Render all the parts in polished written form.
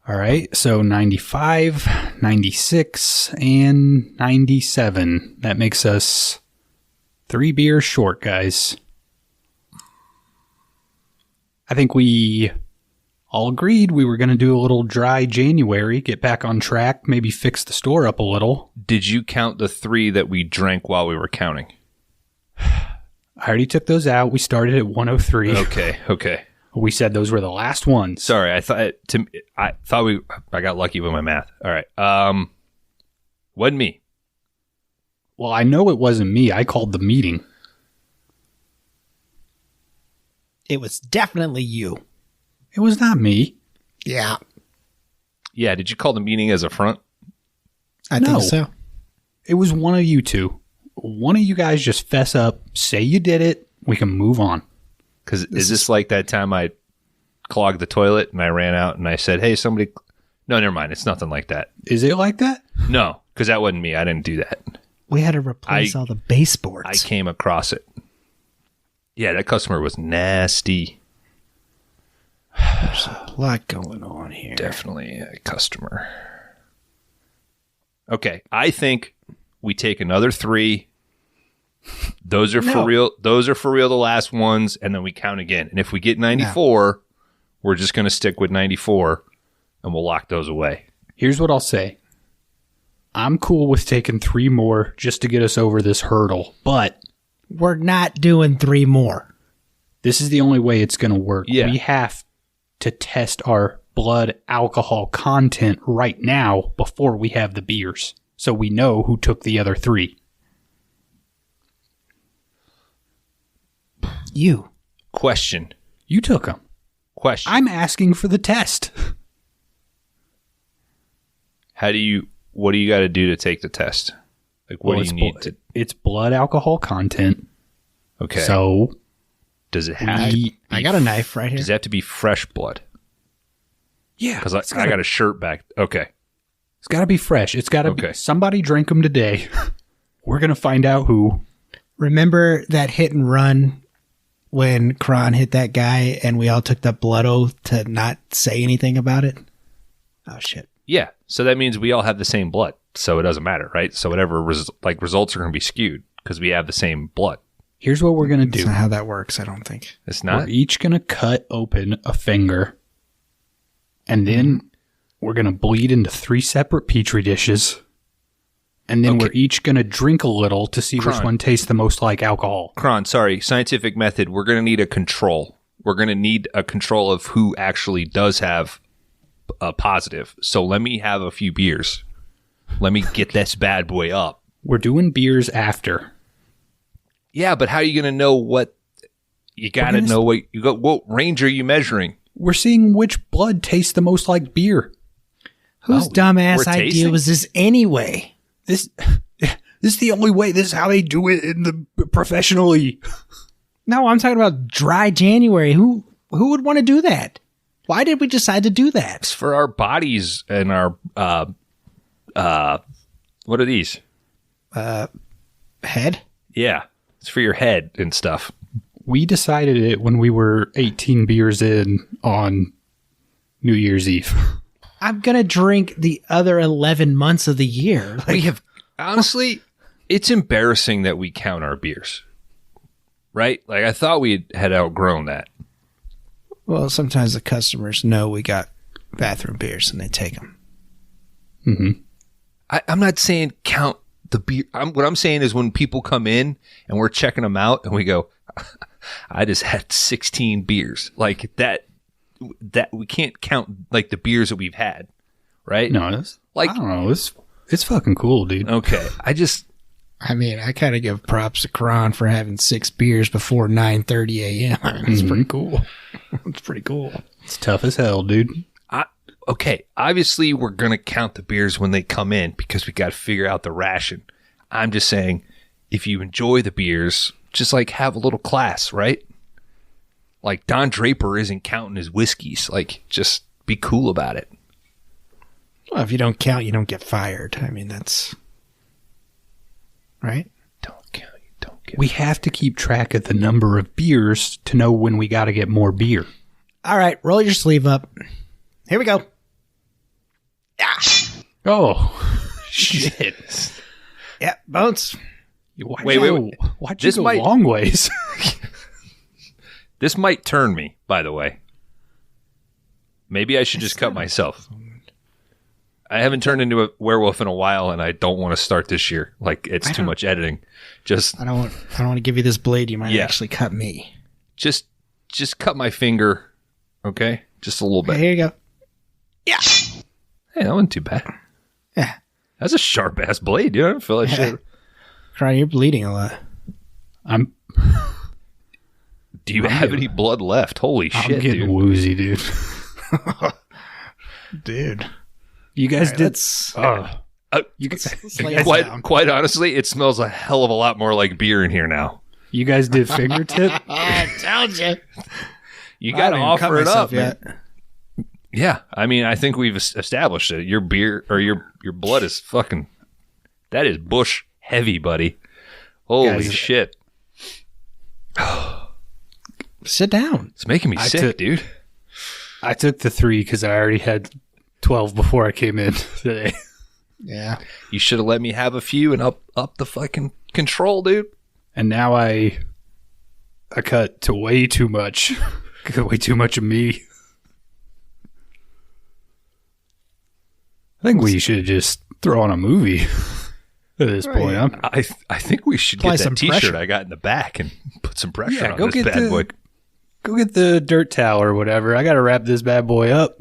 All right, so 95, 96, and 97. That makes us 3 beers short, guys. I think we all agreed we were going to do a little dry January, get back on track, maybe fix the store up a little. Did you count the 3 that we drank while we were counting? I already took those out. We started at 103. Okay. We said those were the last ones. Sorry, I got lucky with my math. All right. Wasn't me. Well, I know it wasn't me. I called the meeting. It was definitely you. It was not me. Yeah. Yeah, did you call the meeting as a front? I think so. It was one of you two. One of you guys just fess up, say you did it, we can move on. Because is this like that time I clogged the toilet and I ran out and I said, hey, somebody... No, never mind. It's nothing like that. Is it like that? No, because that wasn't me. I didn't do that. We had to replace all the baseboards. I came across it. Yeah, that customer was nasty. There's a lot going on here. Definitely a customer. Okay, I think we take another 3. Those are for real. Those are for real, the last ones, and then we count again. And if we get 94, we're just going to stick with 94, and we'll lock those away. Here's what I'll say. I'm cool with taking 3 more just to get us over this hurdle, but we're not doing 3 more. This is the only way it's going to work. Yeah. We have to test our blood alcohol content right now before we have the beers, so we know who took the other 3. You. Question. You took them. Question. I'm asking for the test. What do you got to do to take the test? Like, what do you need to... It's blood alcohol content. Okay. So... Does it have... I got a knife right here. Does it have to be fresh blood? Yeah. Because I got a shirt back. Okay. It's got to be fresh. It's got to be... Somebody drank them today. We're going to find out who. Remember that hit and run when Kron hit that guy and we all took the blood oath to not say anything about it? Oh, shit. Yeah. So that means we all have the same blood. So it doesn't matter, right? So whatever results are going to be skewed because we have the same blood. Here's what we're going to do. That's not how that works, I don't think. It's not? We're each going to cut open a finger, and then we're going to bleed into 3 separate Petri dishes, and then we're each going to drink a little to see which one tastes the most like alcohol. Kron, sorry, scientific method. We're going to need a control. We're going to need a control of who actually does have a positive. So let me have a few beers. Let me get this bad boy up. We're doing beers after. Yeah, but how are you going to know what... You got to know what... What range are you measuring? We're seeing which blood tastes the most like beer. Whose dumbass idea was this anyway? This is the only way. This is how they do it in the professionally. No, I'm talking about dry January. Who would want to do that? Why did we decide to do that? It's for our bodies and our... what are these? Head? Yeah. It's for your head and stuff. We decided it when we were 18 beers in on New Year's Eve. I'm going to drink the other 11 months of the year. We have, honestly, it's embarrassing that we count our beers. Right? Like, I thought we had outgrown that. Well, sometimes the customers know we got bathroom beers and they take them. Mm-hmm. I'm not saying count the beer. What I'm saying is when people come in and we're checking them out and we go, I just had 16 beers. Like that we can't count like the beers that we've had, right? No, it's like, I don't know. It's fucking cool, dude. Okay. I mean, I kind of give props to Kron for having 6 beers before 9:30 a.m. It's pretty cool. It's pretty cool. It's tough as hell, dude. Okay, obviously we're going to count the beers when they come in because we got to figure out the ration. I'm just saying, if you enjoy the beers, just like have a little class, right? Like Don Draper isn't counting his whiskeys. Like, just be cool about it. Well, if you don't count, you don't get fired. I mean, that's... Right? Don't count, you don't get We have to keep track of the number of beers to know when we got to get more beer. All right, roll your sleeve up. Here we go. Oh, shit. Yeah, Bones. Wait. Why'd you go long ways? This might turn me, by the way. Maybe I should just cut myself. I haven't turned into a werewolf in a while, and I don't want to start this year. Like, it's too much editing. I don't want to give you this blade. You might actually cut me. Just cut my finger, okay? Just a little bit. Okay, here you go. Yeah. Hey, that wasn't too bad. Yeah. That's a sharp ass blade, dude. I don't feel like shit. Cron, you're bleeding a lot. Do you have any blood left? Holy shit, I'm getting dude. woozy, dude. Dude. You guys did. Quite honestly, it smells a hell of a lot more like beer in here now. You guys did fingertip? I told you. You got to offer it up, yet. man. Yeah, I mean, I think we've established it. Your beer or your blood is fucking. That is bush heavy, buddy. Holy shit! Sit down. It's making me sick, dude. I took the 3 because I already had 12 before I came in today. Yeah. You should have let me have a few and up the fucking control, dude. And now I cut to way too much. Way too much of me. I think we should just throw on a movie at this point. I think we should Apply get that some T-shirt pressure. I got in the back and put some pressure on go this get bad boy. Go get the dirt towel or whatever. I got to wrap this bad boy up.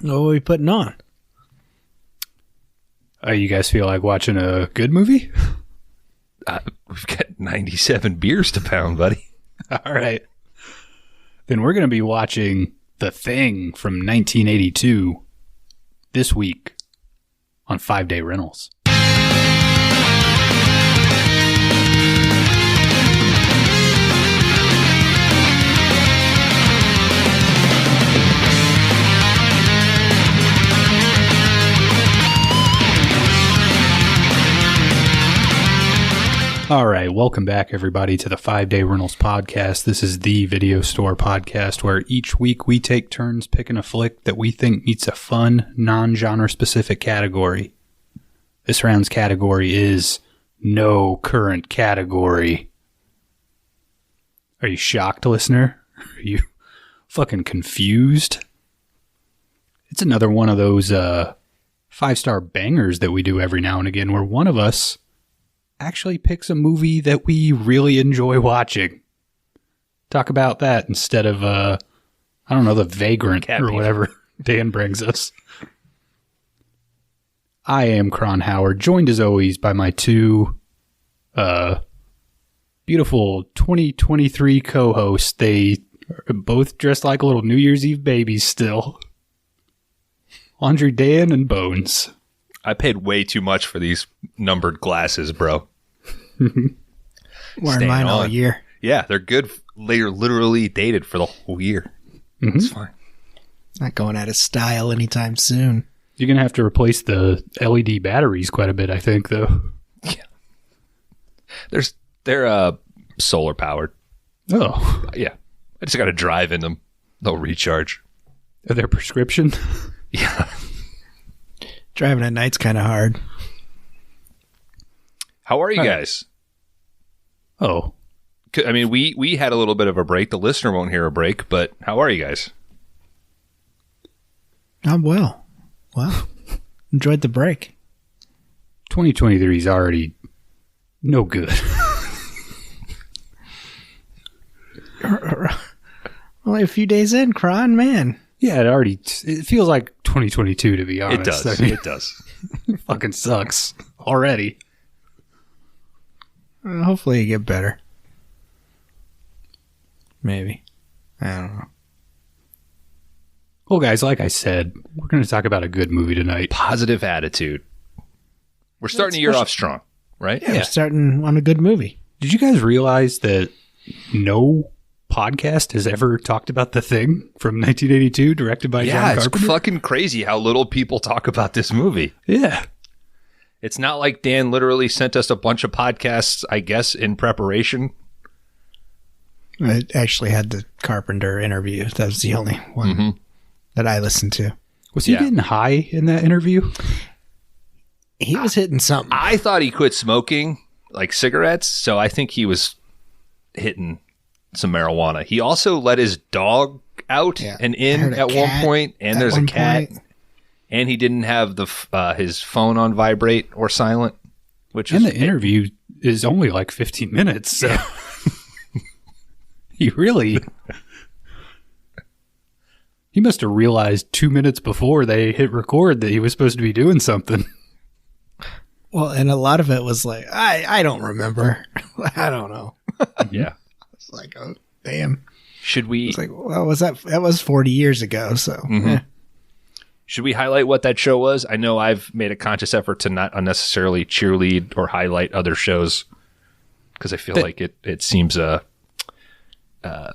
What are we putting on? You guys feel like watching a good movie? We've got 97 beers to pound, buddy. All right. Then we're going to be watching The Thing from 1982 this week on 5-Day Rentals. All right, welcome back, everybody, to the 5-Day Rentals podcast. This is the video store podcast where each week we take turns picking a flick that we think meets a fun, non-genre specific category. This round's category is no current category. Are you shocked, listener? Are you fucking confused? It's another one of those 5-star bangers that we do every now and again where one of us actually picks a movie that we really enjoy watching. Talk about that instead of, I don't know, The Vagrant or whatever Dan brings us. I am Kron Howard, joined as always by my two beautiful 2023 co-hosts. They are both dressed like little New Year's Eve babies still. Laundry Dan and Bones. I paid way too much for these numbered glasses, bro. Wearing mine all year. Yeah, they're good. They're literally dated for the whole year. Mm-hmm. It's fine. Not going out of style anytime soon. You're going to have to replace the LED batteries quite a bit, I think, though. Yeah. They're solar powered. Oh. Yeah. I just got to drive in them. They'll recharge. Are they prescription? Yeah. Driving at night's kind of hard. How are you guys? Oh. I mean, we had a little bit of a break. The listener won't hear a break, but how are you guys? I'm well. Wow. Enjoyed the break. 2023 is already no good. Only a few days in, Kron, man. Yeah, it feels like 2022, to be honest. It does. I mean, It does. It fucking sucks already. Hopefully you get better. Maybe. I don't know. Well, guys, like I said, we're going to talk about a good movie tonight. Positive attitude. We're starting the year off strong, right? Yeah, we're starting on a good movie. Did you guys realize that no podcast has ever talked about The Thing from 1982, directed by John Carpenter? It's fucking crazy how little people talk about this movie. Yeah. It's not like Dan literally sent us a bunch of podcasts, I guess, in preparation. I actually had the Carpenter interview. That was the only one that I listened to. Was he getting high in that interview? He was hitting something. I thought he quit smoking, like cigarettes, so I think he was hitting some marijuana. He also let his dog out and in at one point, and there's a cat. And he didn't have his phone on vibrate or silent, which the interview is only like 15 minutes, so he must have realized 2 minutes before they hit record that he was supposed to be doing something. Well, and a lot of it was like, I don't remember. I don't know. Yeah. It's like, oh, damn. Should we? It's like, well, that was 40 years ago, so. Mm-hmm. Should we highlight what that show was? I know I've made a conscious effort to not unnecessarily cheerlead or highlight other shows because I feel like it seems what's the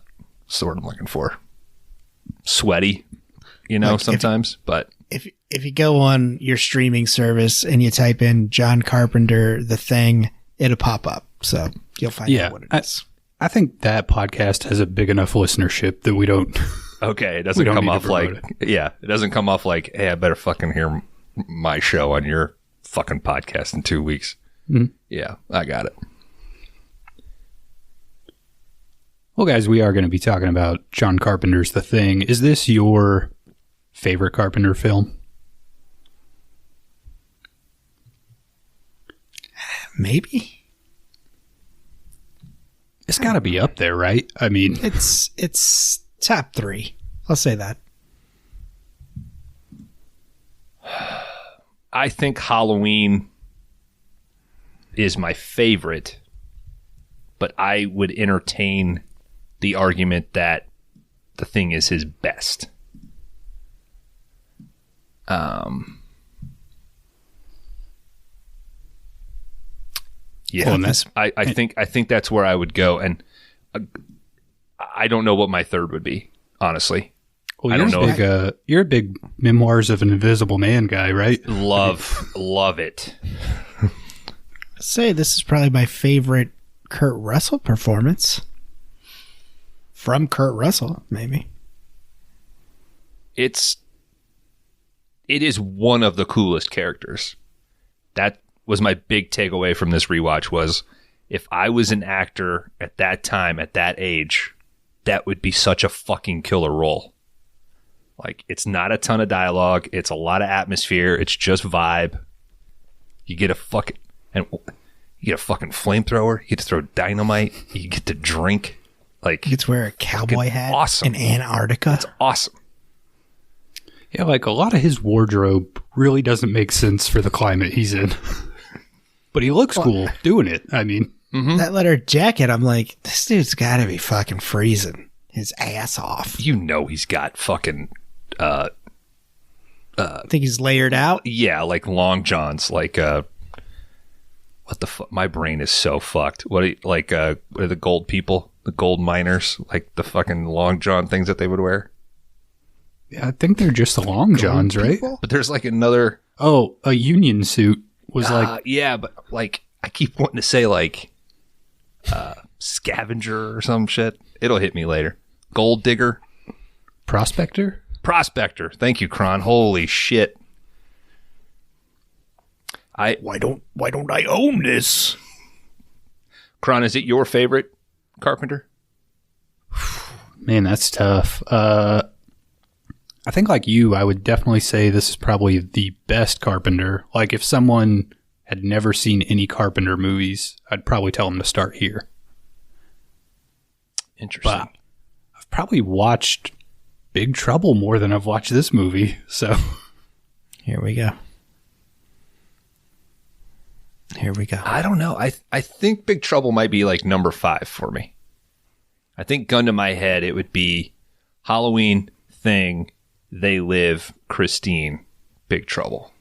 word I'm looking for? Sweaty, like sometimes. But if you go on your streaming service and you type in John Carpenter, The Thing, it'll pop up. So you'll find out what it is. I think that podcast has a big enough listenership that we don't. Okay, it doesn't come off like it doesn't come off like, hey, I better fucking hear my show on your fucking podcast in 2 weeks. Mm-hmm. Yeah, I got it. Well, guys, we are going to be talking about John Carpenter's The Thing. Is this your favorite Carpenter film? Maybe. It's got to be up there, right? I mean, it's top 3. I'll say that. I think Halloween is my favorite, but I would entertain the argument that The Thing is his best. Yeah, well, I think that's where I would go, and I don't know what my third would be, honestly. Well, I don't know. You're a big Memoirs of an Invisible Man guy, right? Love it. Say this is probably my favorite Kurt Russell performance from Kurt Russell. Maybe it is one of the coolest characters. That was my big takeaway from this rewatch was if I was an actor at that time, at that age, that would be such a fucking killer role. Like, it's not a ton of dialogue. It's a lot of atmosphere. It's just vibe. You get a fucking flamethrower. You get to throw dynamite. You get to drink. Like, you get to wear a cowboy hat in Antarctica. That's awesome. Yeah, like a lot of his wardrobe really doesn't make sense for the climate he's in. But he looks cool doing it. I mean, that leather jacket, I'm like, this dude's got to be fucking freezing his ass off. You know he's got fucking... I think he's layered out. Yeah, like long johns. Like, what the fuck? My brain is so fucked. What are the gold people? The gold miners? Like the fucking long john things that they would wear? Yeah, I think they're just the long johns, right? But there's like another... Oh, a union suit was like... Yeah, but like, I keep wanting to say like scavenger or some shit. It'll hit me later. Gold digger? Prospector? Prospector. Thank you, Kron. Holy shit. Why don't I own this? Kron, is it your favorite Carpenter? Man, that's tough. I think like you, I would definitely say this is probably the best Carpenter. Like if someone had never seen any Carpenter movies, I'd probably tell them to start here. Interesting. But I've probably watched Big Trouble more than I've watched this movie. So here we go. I don't know. I think Big Trouble might be like number 5 for me. I think gun to my head, it would be Halloween, Thing, They Live, Christine, Big Trouble.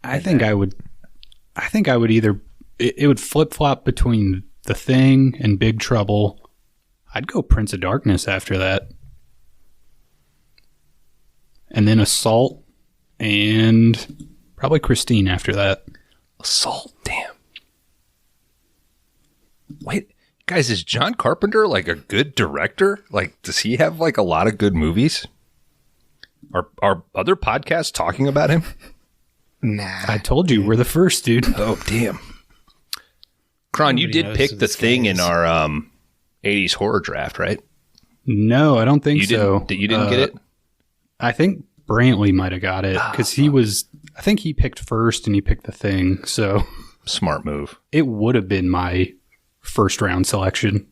I think I would either, it would flip-flop between The Thing and Big Trouble. I'd go Prince of Darkness after that. And then Assault and probably Christine after that. Assault, damn. Wait, guys, is John Carpenter like a good director? Like, does he have like a lot of good movies? Are other podcasts talking about him? Nah. I told you, we're the first, dude. Oh, damn. Kron, you did pick the thing in our 80s horror draft, right? No, I don't think You so. you didn't get it? I think Brantley might have got it because I think he picked first and he picked the thing. So Smart move. it would have been my first round selection.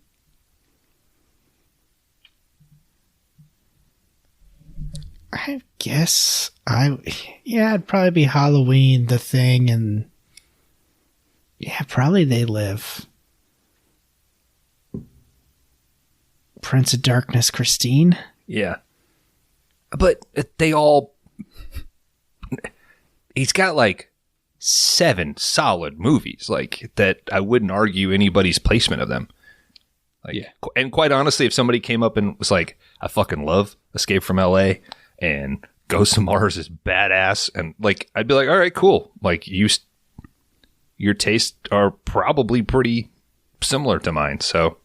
I guess it'd probably be Halloween, the thing, and probably They Live. Prince of Darkness, Christine. Yeah. But they all... He's got like 7 solid movies like that. I wouldn't argue anybody's placement of them. Like, Yeah. And quite honestly, if somebody came up and was like, I fucking love Escape from LA and Ghost of Mars is badass, and like, I'd be like, all right, cool. Like, your tastes are probably pretty similar to mine. So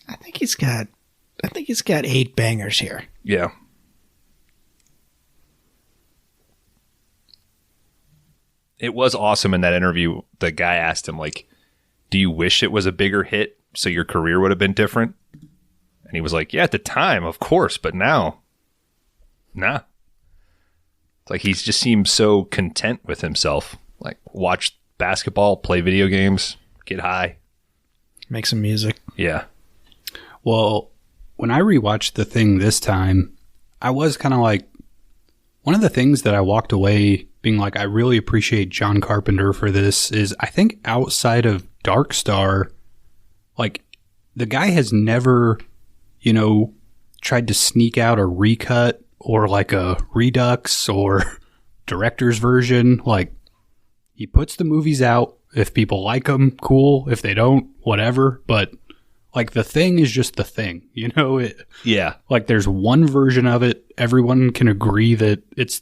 I think he's got 8 bangers here. yeah. It was awesome in that interview. The guy asked him, like, do you wish it was a bigger hit so your career would have been different? And he was like, yeah, at the time, of course, but now, nah. It's like he just seems so content with himself. Like, watch basketball, play video games, get high. Make some music. Yeah. Well, when I rewatched the thing this time, I was kind of like, one of the things that I walked away being like, I really appreciate John Carpenter for this is I think outside of Dark Star, like the guy has never, tried to sneak out a recut or like a redux or director's version. Like he puts the movies out. If people like them, cool. If they don't, whatever. But like the thing is just the thing, Yeah. Like there's one version of it. Everyone can agree that it's,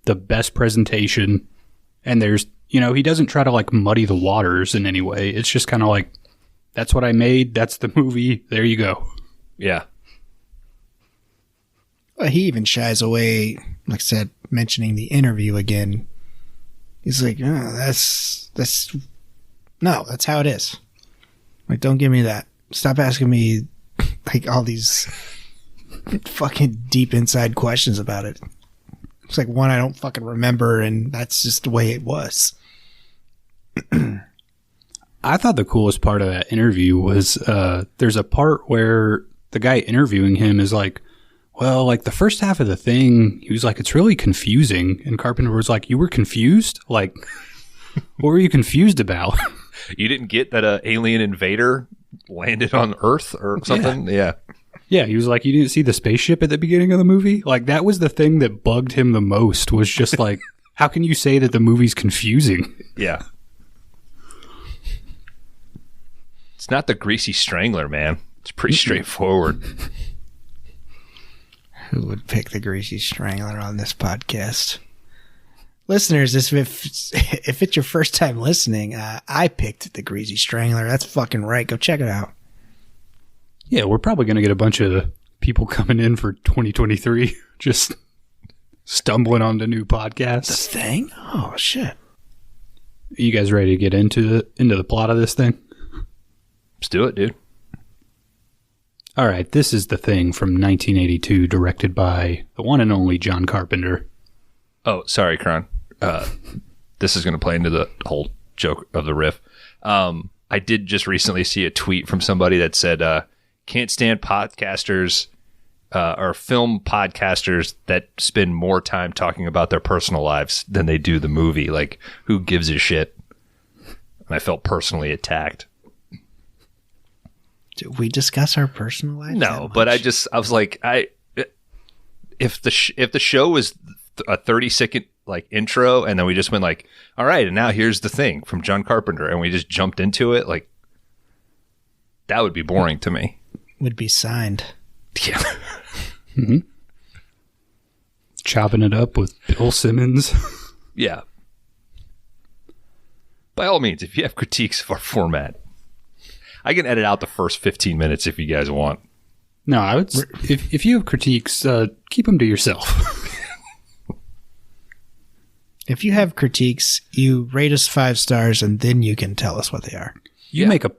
the best presentation. And there's, he doesn't try to like muddy the waters in any way. It's just kind of like, that's what I made. That's the movie. There you go. Yeah. Well, he even shies away, like I said, mentioning the interview again. He's like, oh, that's how it is. Like, don't give me that. Stop asking me like all these fucking deep inside questions about it. It's like one I don't fucking remember, and that's just the way it was. I thought the coolest part of that interview was there's a part where the guy interviewing him is like, well, like the first half of the thing, he was like, it's really confusing. And Carpenter was like, you were confused? Like, what were you confused about? You didn't get that an alien invader landed on Earth or something? Yeah. Yeah, he was like, you didn't see the spaceship at the beginning of the movie? Like, that was the thing that bugged him the most, was just like, how can you say that the movie's confusing? Yeah. It's not the Greasy Strangler, man. It's pretty straightforward. Who would pick the Greasy Strangler on this podcast? Listeners, if it's your first time listening, I picked the Greasy Strangler. That's fucking right. Go check it out. Yeah, we're probably going to get a bunch of people coming in for 2023 just stumbling onto new podcasts. The Thing? Oh, shit. Are you guys ready to get into the plot of this thing? Let's do it, dude. All right, this is The Thing from 1982, directed by the one and only John Carpenter. Oh, sorry, Kron. This is going to play into the whole joke of the riff. I did just recently see a tweet from somebody that said, can't stand podcasters or film podcasters that spend more time talking about their personal lives than they do the movie. Like, who gives a shit? And I felt personally attacked. Did we discuss our personal lives? No, but I was like, if the show was a 30-second like intro, and then we just went like, all right, and now here's The Thing from John Carpenter, and we just jumped into it, like, that would be boring to me. Would be signed. Yeah. Mm-hmm. Chopping it up with Bill Simmons. Yeah. By all means, if you have critiques of our format, I can edit out the first 15 minutes if you guys want. No, I would. If you have critiques, keep them to yourself. If you have critiques, you rate us 5 stars, and then you can tell us what they are. You make a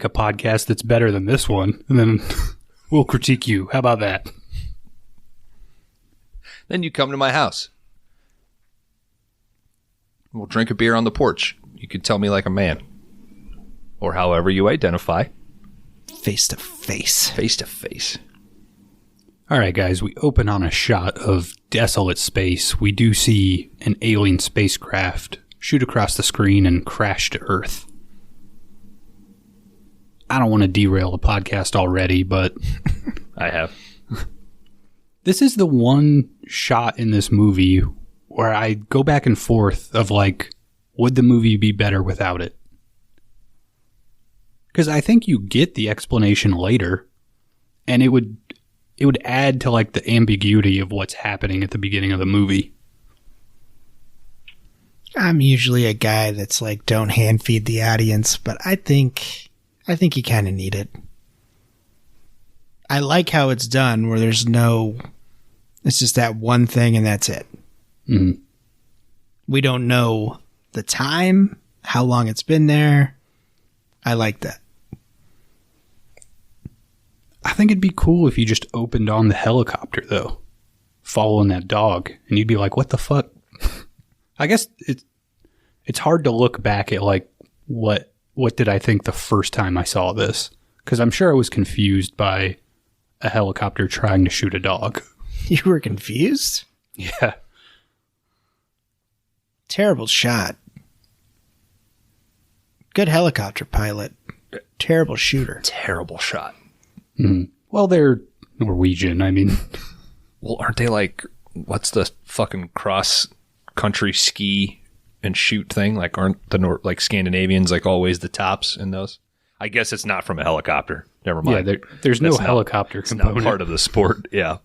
podcast that's better than this one, and then we'll critique you. How about that? Then you come to my house. We'll drink a beer on the porch. You could tell me like a man. Or however you identify. Face to face. Face to face. All right, guys, we open on a shot of desolate space. We do see an alien spacecraft shoot across the screen and crash to Earth. I don't want to derail the podcast already, but... I have. This is the one shot in this movie where I go back and forth of like, would the movie be better without it? Because I think you get the explanation later, and it would add to like the ambiguity of what's happening at the beginning of the movie. I'm usually a guy that's like, don't hand feed the audience, but I think you kind of need it. I like how it's done, where there's it's just that one thing and that's it. Mm-hmm. We don't know the time, how long it's been there. I like that. I think it'd be cool if you just opened on the helicopter, though, following that dog, and you'd be like, what the fuck? I guess it's hard to look back at, like, what did I think the first time I saw this? Because I'm sure I was confused by a helicopter trying to shoot a dog. You were confused? Yeah. Terrible shot. Good helicopter pilot. Terrible shooter. Terrible shot. Mm-hmm. Well, they're Norwegian. I mean... Well, aren't they like... What's the fucking cross-country ski and shoot thing? Like, aren't the like Scandinavians like always the tops in those? I guess it's not from a helicopter. Never mind. Yeah, there's no helicopter component. It's not part of the sport. Yeah.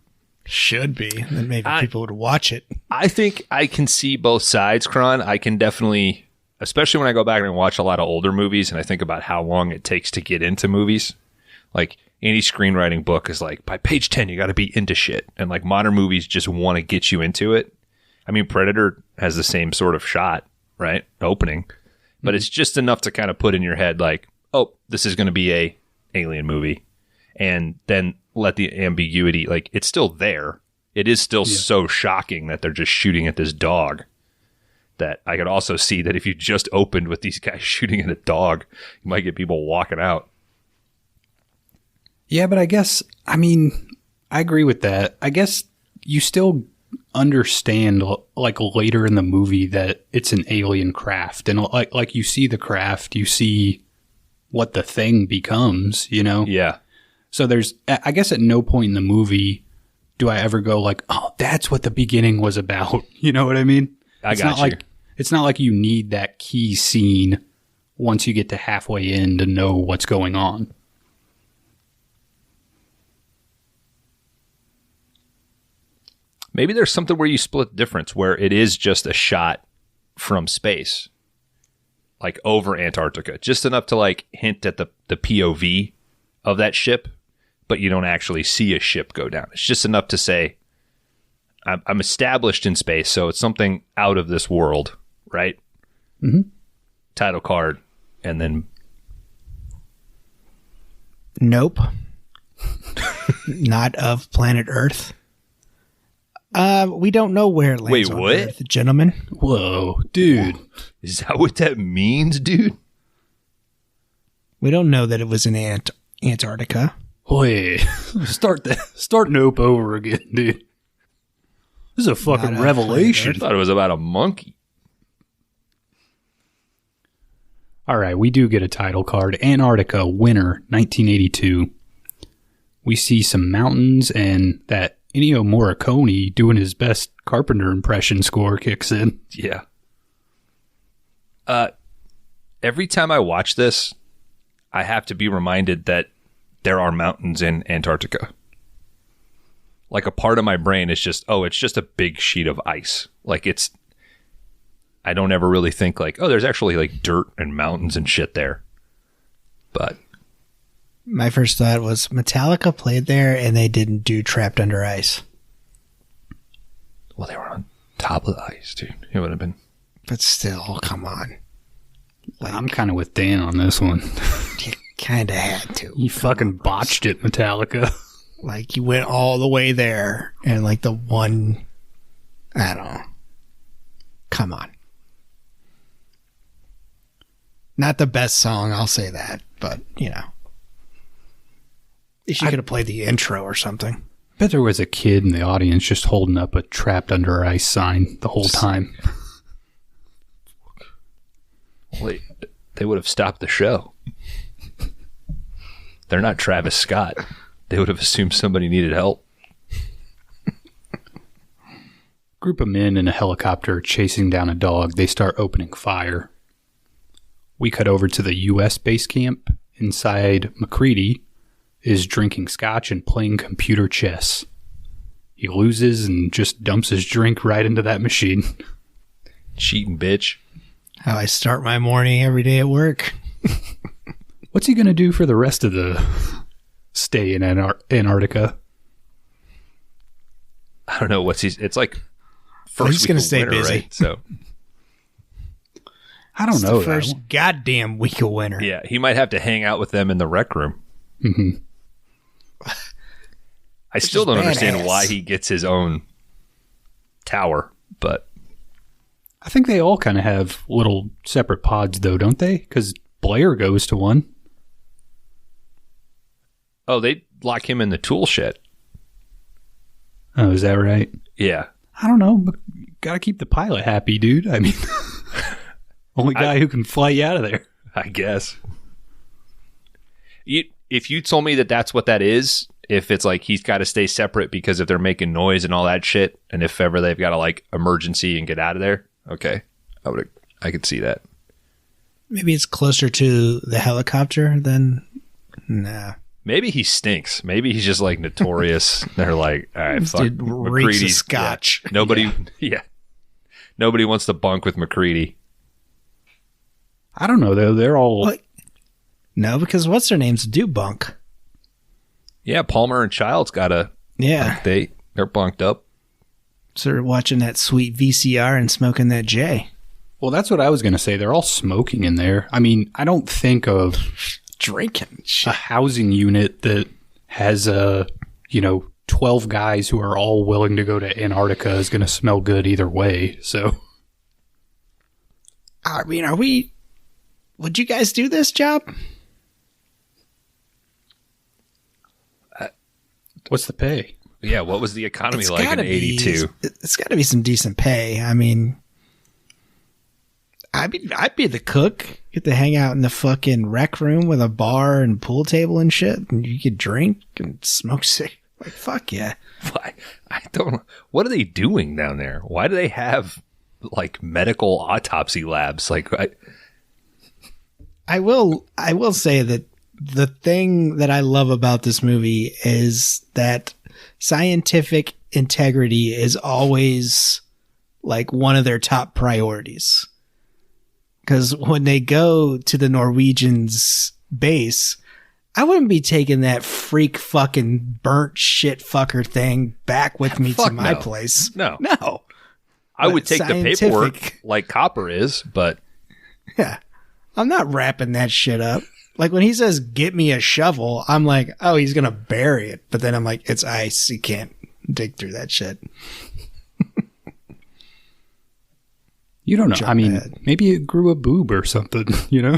Should be. Then maybe people would watch it. I think I can see both sides, Kron. I can definitely, especially when I go back and watch a lot of older movies and I think about how long it takes to get into movies. Like, any screenwriting book is like, by page 10, you got to be into shit. And like modern movies just want to get you into it. I mean, Predator has the same sort of shot, right? Opening. But it's just enough to kind of put in your head like, oh, this is going to be a alien movie. And then let the ambiguity, like, it's still there. It is still so shocking that they're just shooting at this dog that I could also see that if you just opened with these guys shooting at a dog, you might get people walking out. Yeah, but I guess, I mean, I agree with that. I guess you still understand, like, later in the movie that it's an alien craft. And, like you see the craft, you see what the thing becomes, you know? Yeah. So there's, I guess at no point in the movie do I ever go like, oh, that's what the beginning was about. You know what I mean? It's got you. It's not like you need that key scene once you get to halfway in to know what's going on. Maybe there's something where you split the difference, where it is just a shot from space, like over Antarctica, just enough to like hint at the POV of that ship, but you don't actually see a ship go down. It's just enough to say, I'm established in space, so it's something out of this world, right? Mm-hmm. Title card, and then... Nope. Not of planet Earth. We don't know where it lands on Earth, gentlemen. Whoa, dude. Is that what that means, dude? We don't know that it was in Antarctica. Wait, start Nope over again, dude. This is a fucking revelation. I thought it was about a monkey. All right, we do get a title card. Antarctica, winter, 1982. We see some mountains, and that Ennio Morricone doing his best Carpenter impression score kicks in. Yeah. Every time I watch this, I have to be reminded that there are mountains in Antarctica. Like, a part of my brain is just, oh, it's just a big sheet of ice. Like, I don't ever really think like, oh, there's actually like dirt and mountains and shit there. But My first thought was Metallica played there and they didn't do Trapped Under Ice. Well, they were on top of the ice, dude. It would have been. But still, come on. I'm kind of with Dan on this one. You kind of had to. You fucking botched it, Metallica. Like, you went all the way there and like the one, I don't know. Come on. Not the best song, I'll say that, but, you know. At least you could have played the intro or something. Bet there was a kid in the audience just holding up a Trapped Under Ice sign the whole time. Well, they would have stopped the show. They're not Travis Scott. They would have assumed somebody needed help. Group of men in a helicopter chasing down a dog. They start opening fire. We cut over to the U.S. base camp. Inside, McCready is drinking scotch and playing computer chess. He loses and just dumps his drink right into that machine. Cheating bitch. How I start my morning every day at work. What's he going to do for the rest of the stay in Antarctica? I don't know. It's like He's week going to of stay winter, busy. right? So I don't It's know. the first goddamn week of winter. yeah, he might have to hang out with them in the rec room. Mm-hmm. I still don't understand badass. why he gets his own tower, but I think they all kind of have little separate pods, though, don't they? Because Blair goes to one. oh, they lock him in the tool shed. Oh, is that right? Yeah. I don't know, but you gotta keep the pilot happy, dude. I mean, only guy who can fly you out of there. I guess. If you told me that that's what that is, if it's like he's got to stay separate because if they're making noise and all that shit, and if ever they've got to like emergency and get out of there, okay, I could see that. Maybe it's closer to the helicopter than... Nah. Maybe he stinks. Maybe he's just like notorious. They're like, all right, fuck. Dude reeks of McCready's- scotch. yeah. Nobody, yeah. Nobody wants to bunk with McCready. I don't know, though. They're all... What? No, because what's their names do bunk. Yeah, Palmer and Childs got a Yeah. they're bunked up. So they're watching that sweet VCR and smoking that J. Well, that's what I was going to say. They're all smoking in there. I mean, I don't think of Drinking a shit. housing unit that has 12 guys who are all willing to go to Antarctica is going to smell good either way. So, I mean, would you guys do this job? what's the pay? Yeah, what was the economy It's like in gotta be- 82? It's got to be some decent pay. I mean, I'd be the cook. Get to hang out in the fucking rec room with a bar and pool table and shit, and you could drink and smoke sick. Like, fuck yeah. Why? I don't. What are they doing down there? Why do they have like medical autopsy labs? Like, I will say that the thing that I love about this movie is that scientific integrity is always like one of their top priorities. Because when they go to the Norwegians' base, I wouldn't be taking that freak fucking burnt shit fucker thing back with me to Fuck my no. place. No. No. I would But take the scientific- paperwork like Copper is, but Yeah. I'm not wrapping that shit up. Like when he says, get me a shovel, I'm like, oh, he's going to bury it. But then I'm like, it's ice. You can't dig through that shit. You don't know. Jump I mean, ahead. maybe it grew a boob or something, you know?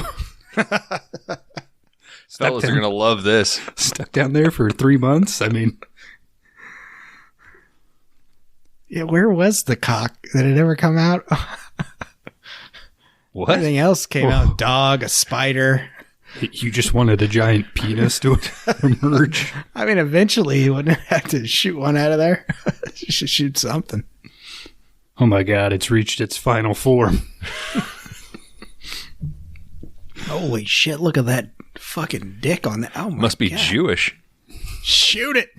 fellas are gonna love this. Stuck down there for 3 months. I mean, Yeah, where was the cock? Did it ever come out? What? Everything else came out. Dog, a spider. you just wanted a giant penis to emerge. I mean, eventually you wouldn't have to shoot one out of there. You should shoot something. Oh my God, it's reached its final form. Holy shit, look at that fucking dick on that. Oh my Must be God. Jewish. Shoot it.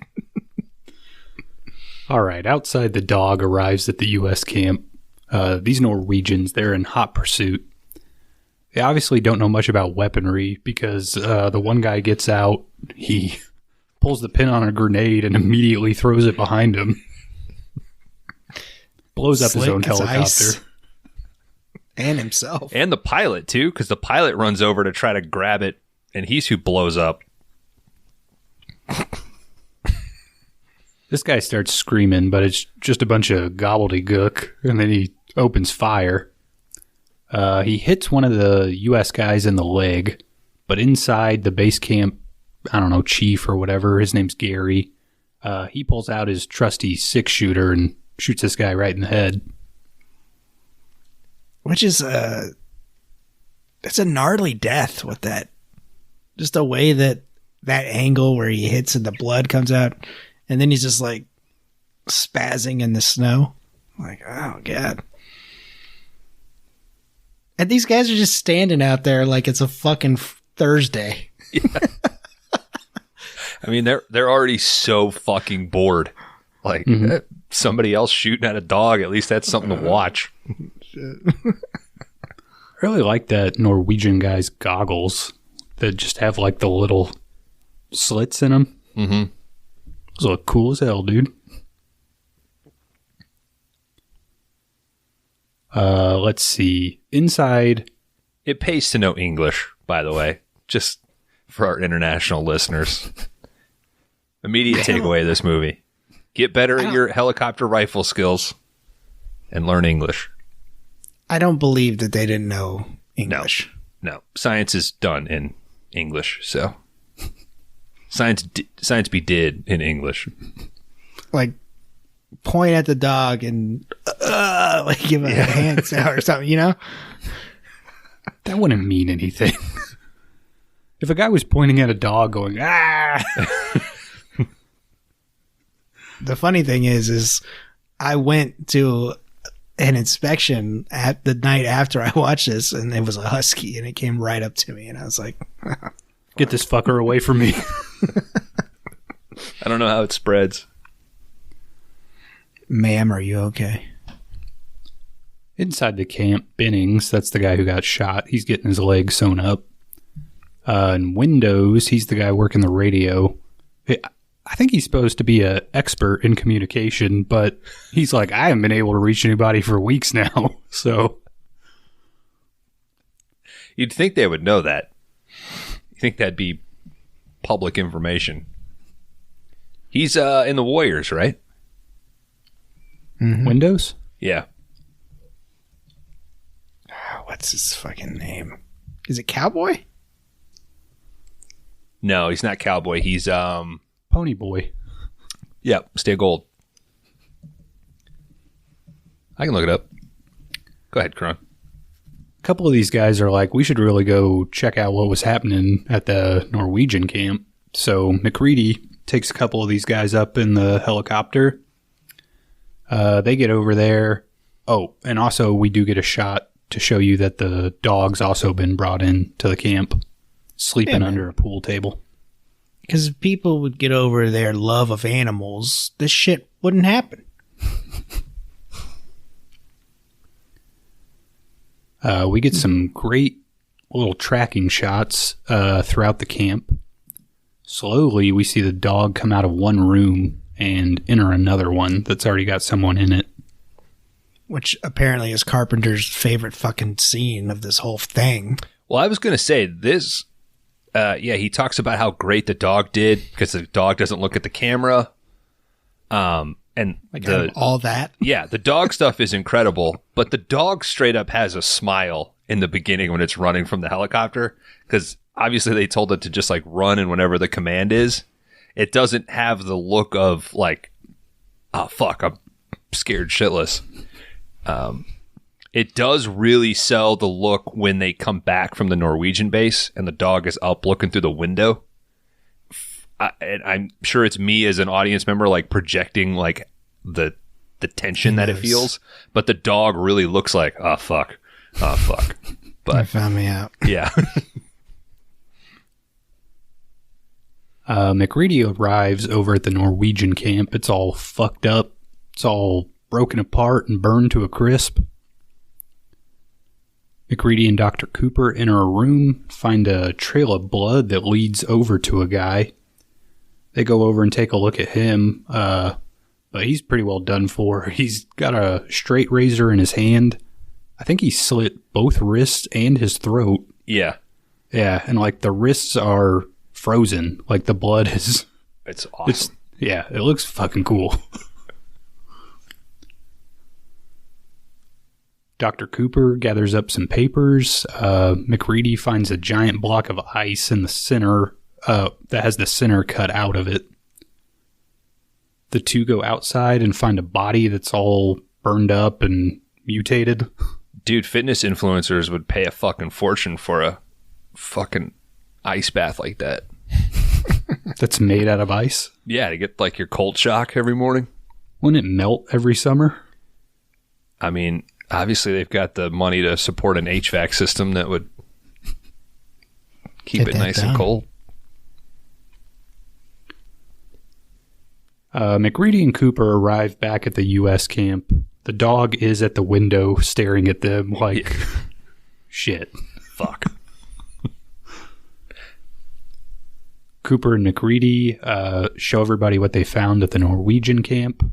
All right, outside the dog arrives at the U.S. camp. These Norwegians, they're in hot pursuit. They obviously don't know much about weaponry because the one guy gets out he pulls the pin on a grenade and immediately throws it behind him. Blows up his own helicopter. And himself. And the pilot, too, because the pilot runs over to try to grab it, and he's who blows up. This guy starts screaming, but it's just a bunch of gobbledygook, and then he opens fire. He hits one of the U.S. guys in the leg, but inside the base camp, I don't know, chief or whatever, his name's Gary, he pulls out his trusty 6-shooter and shoots this guy right in the head. Which is it's a gnarly death with that. Just the way that angle where he hits and the blood comes out, and then he's just like spazzing in the snow. Like, oh God. And these guys are just standing out there like it's a fucking Thursday. Yeah. I mean, they're already so fucking bored. Like, somebody else shooting at a dog, at least that's something to watch. I really like that Norwegian guy's goggles that just have like the little slits in them. Mm-hmm. Those look cool as hell, dude. Let's see. Inside. It pays to know English, by the way, just for our international listeners. Immediate takeaway of this movie. Get better at your helicopter rifle skills and learn English. I don't believe that they didn't know English. No. Science is done in English, so. Science be did in English. Like, point at the dog and like give a hand sound or something, you know? That wouldn't mean anything. If a guy was pointing at a dog going, ah! The funny thing is I went to an inspection at the night after I watched this, and it was a husky, and it came right up to me, and I was like, get this fucker away from me. I don't know how it spreads. Ma'am, are you okay? Inside the camp, Bennings, that's the guy who got shot. He's getting his leg sewn up. And Windows, he's the guy working the radio. I think he's supposed to be an expert in communication, but he's like, I haven't been able to reach anybody for weeks now. So you'd think they would know that. You think that'd be public information. He's in the Warriors, right? Mm-hmm. Windows? Yeah. What's his fucking name? Is it Cowboy? No, he's not Cowboy. He's Pony Boy. Yeah, Stay Gold. I can look it up. Go ahead, Kron. A couple of these guys are like, we should really go check out what was happening at the Norwegian camp. So McCready takes a couple of these guys up in the helicopter. They get over there. Oh, and also we do get a shot to show you that the dog's also been brought in to the camp, sleeping under a pool table. Because if people would get over their love of animals, this shit wouldn't happen. We get some great little tracking shots throughout the camp. Slowly, we see the dog come out of one room and enter another one that's already got someone in it. Which apparently is Carpenter's favorite fucking scene of this whole thing. Well, I was going to say this. He talks about how great the dog did because the dog doesn't look at the camera. And like all that. Yeah, the dog stuff is incredible, but the dog straight up has a smile in the beginning when it's running from the helicopter because obviously they told it to just like run and whenever the command is. It doesn't have the look of like, oh fuck, I'm scared shitless. It does really sell the look when they come back from the Norwegian base and the dog is up looking through the window. And I'm sure it's me as an audience member, like projecting like the tension that it feels. But the dog really looks like, oh fuck. But you found me out. Yeah. McCready arrives over at the Norwegian camp. It's all fucked up. It's all broken apart and burned to a crisp. McReady and Dr. Cooper enter a room, find a trail of blood that leads over to a guy. They go over and take a look at him, but he's pretty well done for. He's got a straight razor in his hand. I think he slit both wrists and his throat. Yeah. Yeah, and like the wrists are frozen. Like the blood is... It's awesome. It looks fucking cool. Dr. Cooper gathers up some papers. McReady finds a giant block of ice in the center that has the center cut out of it. The two go outside and find a body that's all burned up and mutated. Dude, fitness influencers would pay a fucking fortune for a fucking ice bath like that. That's made out of ice? Yeah, to get like your cold shock every morning. Wouldn't it melt every summer? I mean, obviously they've got the money to support an HVAC system that would keep it nice and cold. McReady and Cooper arrive back at the U.S. camp. The dog is at the window staring at them like, shit. Fuck. Cooper and McReady show everybody what they found at the Norwegian camp.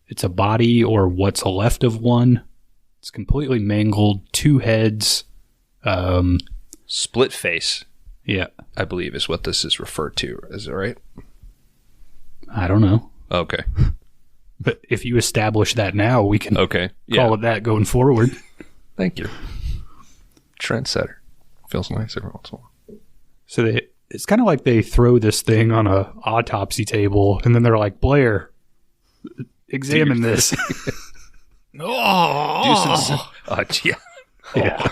It's a body, or what's left of one. It's completely mangled, 2 heads. Split face. Yeah. I believe is what this is referred to. Is it right? I don't know. Okay. But if you establish that now, we can call it that going forward. Thank you. Trendsetter. Feels nice every once in a while. So it's kind of like they throw this thing on a autopsy table, and then they're like, Blair, examine this. Oh! Yeah. Yeah.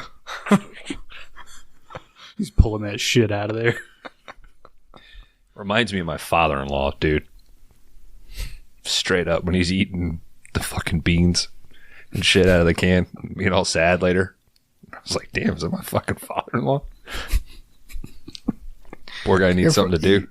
He's pulling that shit out of there. Reminds me of my father-in-law, dude. Straight up, when he's eating the fucking beans and shit out of the can, being all sad later. I was like, damn, is that my fucking father-in-law? Poor guy needs something to do.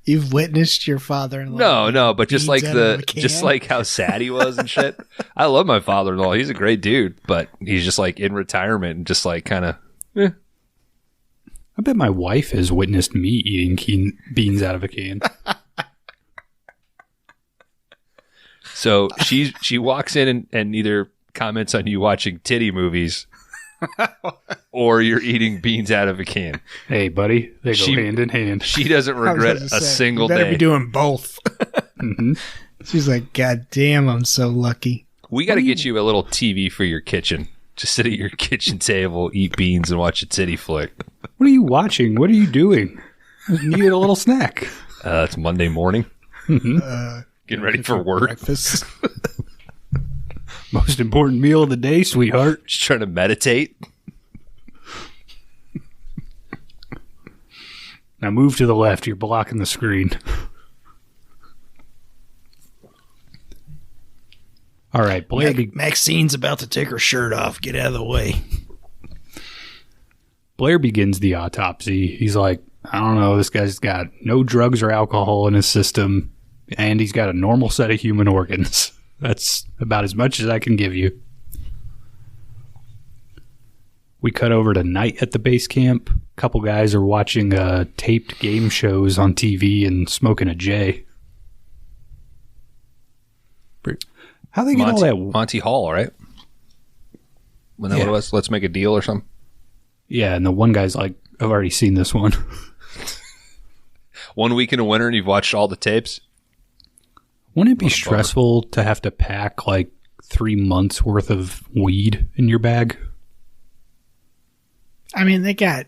You've witnessed your father-in-law. No, but just like just like how sad he was and shit. I love my father-in-law. He's a great dude, but he's just like in retirement and just like kind of, I bet my wife has witnessed me eating beans out of a can. So she walks in and either comments on you watching titty movies or you're eating beans out of a can. Hey, buddy, they go hand in hand. She doesn't regret a single day. You better be doing both. Mm-hmm. She's like, God damn, I'm so lucky. We got to get you a little TV for your kitchen. Just sit at your kitchen table, eat beans, and watch a titty flick. What are you watching? What are you doing? I needed a little snack. It's Monday morning. Mm-hmm. Getting ready for work. Breakfast. Most important meal of the day, sweetheart. Just trying to meditate. Now move to the left. You're blocking the screen. All right, Blair. Maxine's about to take her shirt off. Get out of the way. Blair begins the autopsy. He's like, I don't know, this guy's got no drugs or alcohol in his system, and he's got a normal set of human organs. That's about as much as I can give you. We cut over to night at the base camp. A couple guys are watching taped game shows on TV and smoking a J. How they get all that? Monty Hall, right? When that what it was? Let's make a deal or something? Yeah, and the one guy's like, I've already seen this one. 1 week in a winter and you've watched all the tapes? Wouldn't it be stressful to have to pack like 3 months worth of weed in your bag? I mean, they got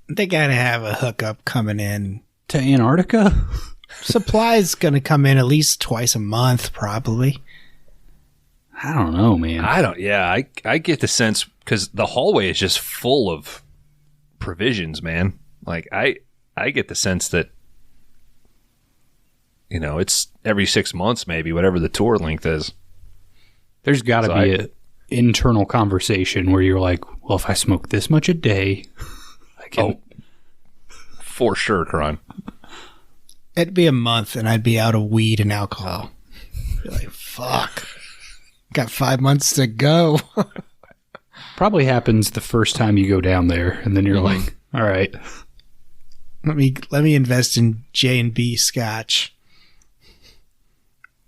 to have a hookup coming in. To Antarctica? Supplies going to come in at least twice a month, probably. I don't know, man. I get the sense, because the hallway is just full of provisions, man. Like, I get the sense that, you know, it's every 6 months, maybe, whatever the tour length is. There's got to be an internal conversation where you're like, well, if I smoke this much a day, I can... Oh, for sure, Kron. It'd be a month and I'd be out of weed and alcohol. Be like, fuck. Got 5 months to go. Probably happens the first time you go down there, and then you're like, all right. Let me invest in J&B Scotch.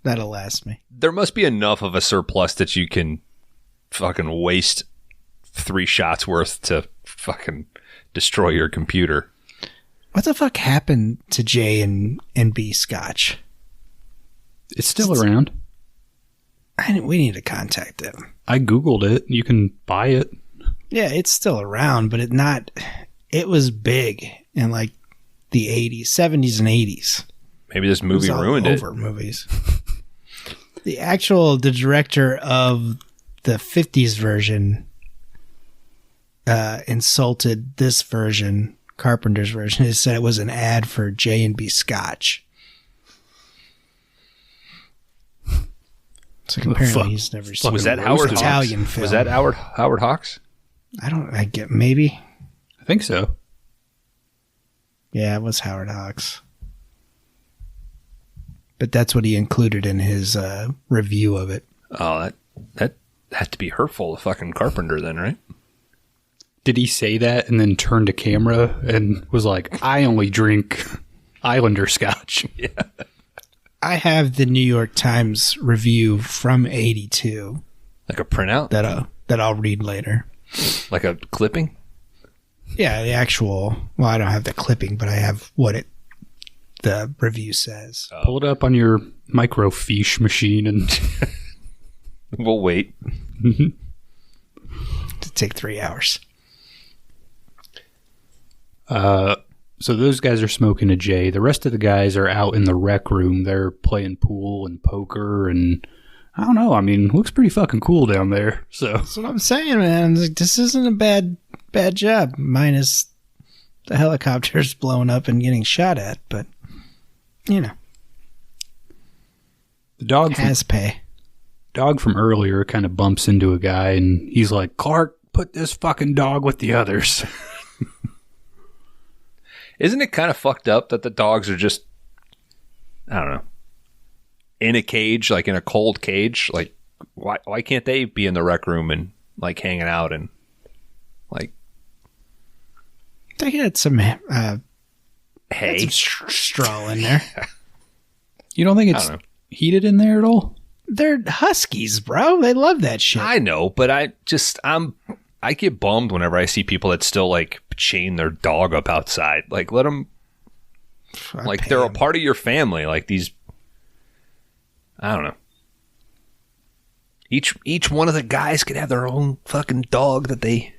That'll last me. There must be enough of a surplus that you can fucking waste 3 shots worth to fucking destroy your computer. What the fuck happened to J&B Scotch? It's still around. We need to contact them. I Googled it. You can buy it. Yeah, it's still around, but it was big in like the 80s, 70s, and 80s. Maybe this movie ruined it. Movies. The director of the 50s version insulted this version, Carpenter's version. He said it was an ad for J&B Scotch. So apparently he's never seen. Was that Howard Hawks? Italian film. Was that Howard Hawks? I get maybe. I think so. Yeah, it was Howard Hawks. But that's what he included in his review of it. Oh, that had to be hurtful to fucking Carpenter then, right? Did he say that and then turn to camera and was like, I only drink Islander Scotch? Yeah. I have the New York Times review from 82. Like a printout? That I'll read later. Like a clipping? Yeah, the actual... Well, I don't have the clipping, but I have the review says. Pull it up on your microfiche machine and... We'll wait. It'll take 3 hours. So those guys are smoking a J. The rest of the guys are out in the rec room. They're playing pool and poker and... I don't know. I mean, looks pretty fucking cool down there. So that's what I'm saying, man. Like, this isn't a bad job, minus the helicopters blowing up and getting shot at. But you know, the dog has pay. Dog from earlier kind of bumps into a guy, and he's like, "Clark, put this fucking dog with the others." Isn't it kind of fucked up that the dogs are just, I don't know, in a cage, like in a cold cage? Like, why can't they be in the rec room and like hanging out and like? They had some hay, straw in there. You don't think it's heated in there at all? They're huskies, bro. They love that shit. I know, but I get bummed whenever I see people that still like chain their dog up outside. Like, let them, like they're a part of your family. Like these, I don't know. Each one of the guys could have their own fucking dog that they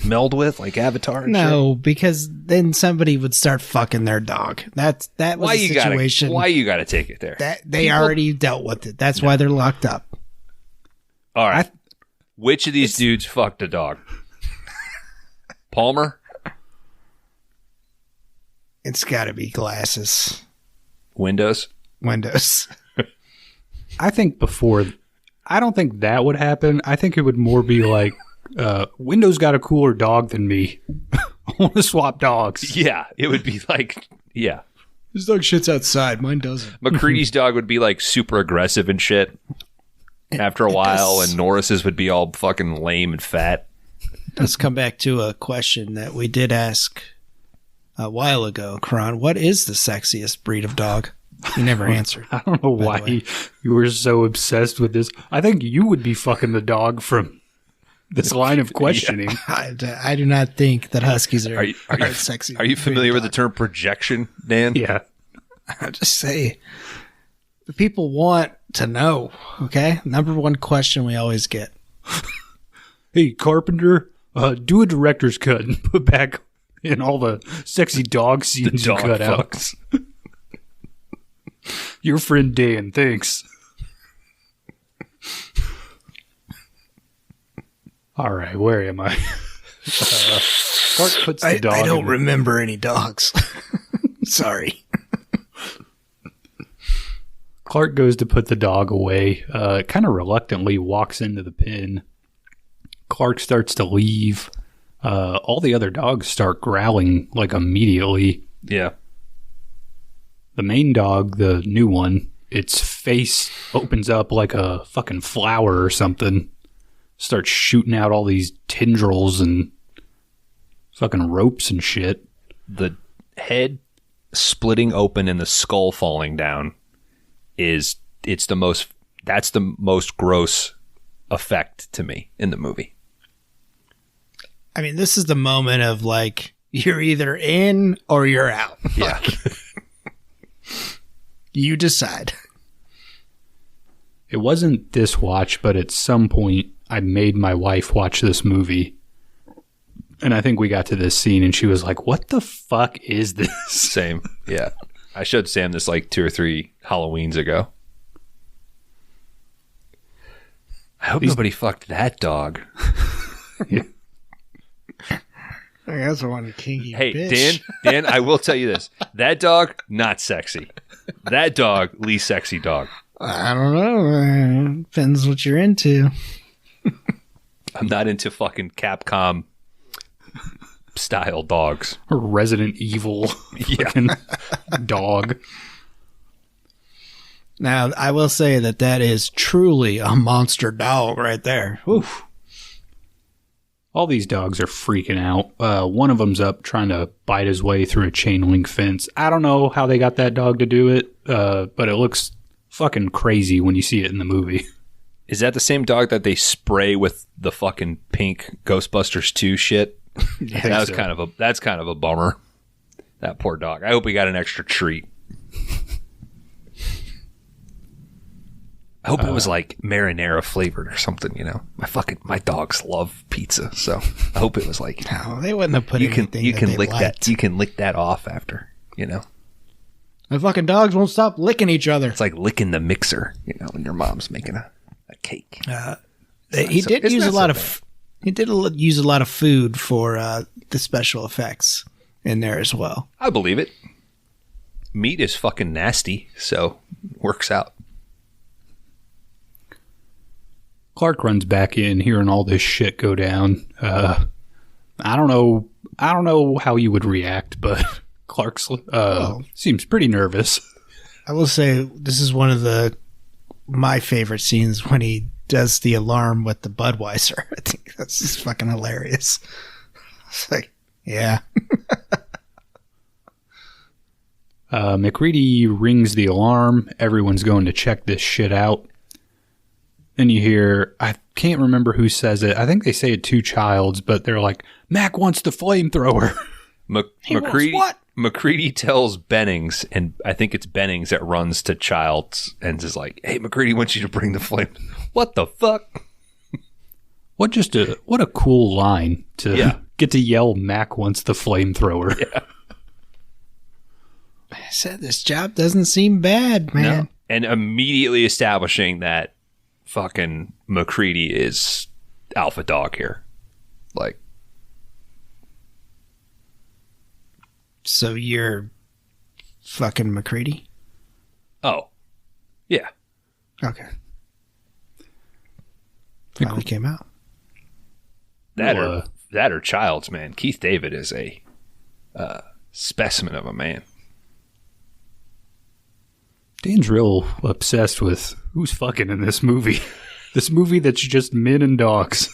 meld with, like Avatar. And no, shit. Because then somebody would start fucking their dog. That was why the situation. Why you got to take it there? That they already dealt with it. That's why they're locked up. All right. Which of these dudes fucked a dog? Palmer? It's got to be glasses. Windows? I think I don't think that would happen. I think it would more be like, Windows got a cooler dog than me. I want to swap dogs. Yeah, it would be like, yeah. This dog shits outside. Mine doesn't. McCready's dog would be like super aggressive and shit after a while, and Norris's would be all fucking lame and fat. Let's come back to a question that we did ask a while ago, Kron. What is the sexiest breed of dog? You never answered. I don't know why you were so obsessed with this. I think you would be fucking the dog from this line of questioning. Yeah. I do not think that huskies are sexy. Are you familiar with the term projection, Dan? Yeah. I'll just say, the people want to know, okay? Number one question we always get. Hey, Carpenter, do a director's cut and put back in all the sexy dog scenes you cut out. Your friend Dan, thanks. All right, where am I? Clark puts the dog. I don't remember any dogs. Sorry. Clark goes to put the dog away, kind of reluctantly walks into the pen. Clark starts to leave. All the other dogs start growling like immediately. Yeah. The main dog, the new one, its face opens up like a fucking flower or something. starts shooting out all these tendrils and fucking ropes and shit. The head splitting open and the skull falling down that's the most gross effect to me in the movie. I mean, this is the moment of like, you're either in or you're out. Yeah. You decide. It wasn't this watch, but at some point I made my wife watch this movie. And I think we got to this scene and she was like, what the fuck is this? Same. Yeah. I showed Sam this like 2 or 3 Halloweens ago. I hope nobody fucked that dog. Yeah. I guess I want a kinky Hey, bitch. Dan, I will tell you this. That dog, not sexy. That dog, least sexy dog. I don't know. Depends what you're into. I'm not into fucking Capcom style dogs. Or Resident Evil fucking dog. Now, I will say that is truly a monster dog right there. Oof. All these dogs are freaking out. One of them's up trying to bite his way through a chain link fence. I don't know how they got that dog to do it, but it looks fucking crazy when you see it in the movie. Is that the same dog that they spray with the fucking pink Ghostbusters 2 shit? That's kind of a bummer. That poor dog. I hope he got an extra treat. I hope it was like marinara flavored or something, you know. My dogs love pizza, so I hope it was like No, they wouldn't have put you anything can that lick they liked. that you can lick that off after, you know. The fucking dogs won't stop licking each other. It's like licking the mixer, you know, when your mom's making a cake. He did use a lot bad. of use a lot of food for the special effects in there as well. I believe it. Meat is fucking nasty, so works out. Clark runs back in, hearing all this shit go down. I don't know how you would react, but Clark seems pretty nervous. I will say this is one of my favorite scenes when he does the alarm with the Budweiser. I think that's just fucking hilarious. It's like, yeah. McCready rings the alarm. Everyone's going to check this shit out. Then you hear, I can't remember who says it. I think they say it to Childs, but they're like, Mac wants the flamethrower. McCready, what? McCready tells Bennings, and I think it's Bennings that runs to Childs and is like, hey, McCready wants you to bring the flame. What the fuck? What a cool line to get to yell Mac wants the flamethrower. Yeah. I said this job doesn't seem bad, man. No. And immediately establishing that fucking McCready is alpha dog here. Like, So you're fucking McCready? oh, yeah. Okay. Finally came out. That or Childs, man. Keith David is a specimen of a man. Dan's real obsessed with who's fucking in this movie. This movie that's just men and dogs.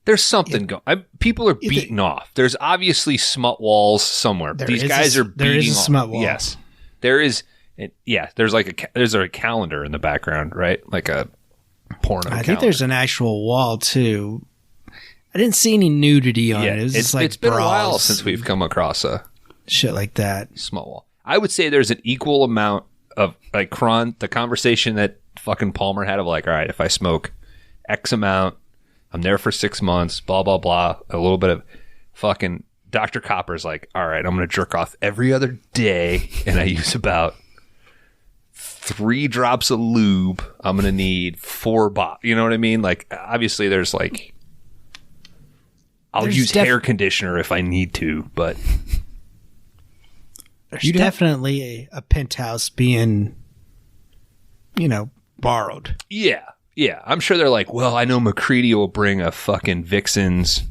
There's something going. People are beating off. There's obviously smut walls somewhere. These guys are beating there is a off. smut wall. Yes, there is. Yeah, there's a calendar in the background, right? Like a porno. I think calendar. there's an actual wall too. I didn't see any nudity on it. It was just like it's been a while bras since we've come across a shit like that. smut wall. I would say there's an equal amount of like Kron, the conversation that fucking Palmer had of like, all right, if I smoke X amount, I'm there for 6 months, blah, blah, blah. A little bit of fucking Dr. Copper's like, all right, I'm going to jerk off every other day. And I use about 3 drops of lube. I'm going to need 4 bottles. You know what I mean? Like, obviously there's like, I'll There's use hair conditioner if I need to, but There's definitely a penthouse being, borrowed. yeah. Yeah, I'm sure they're like, well, I know McCready will bring a fucking Vixens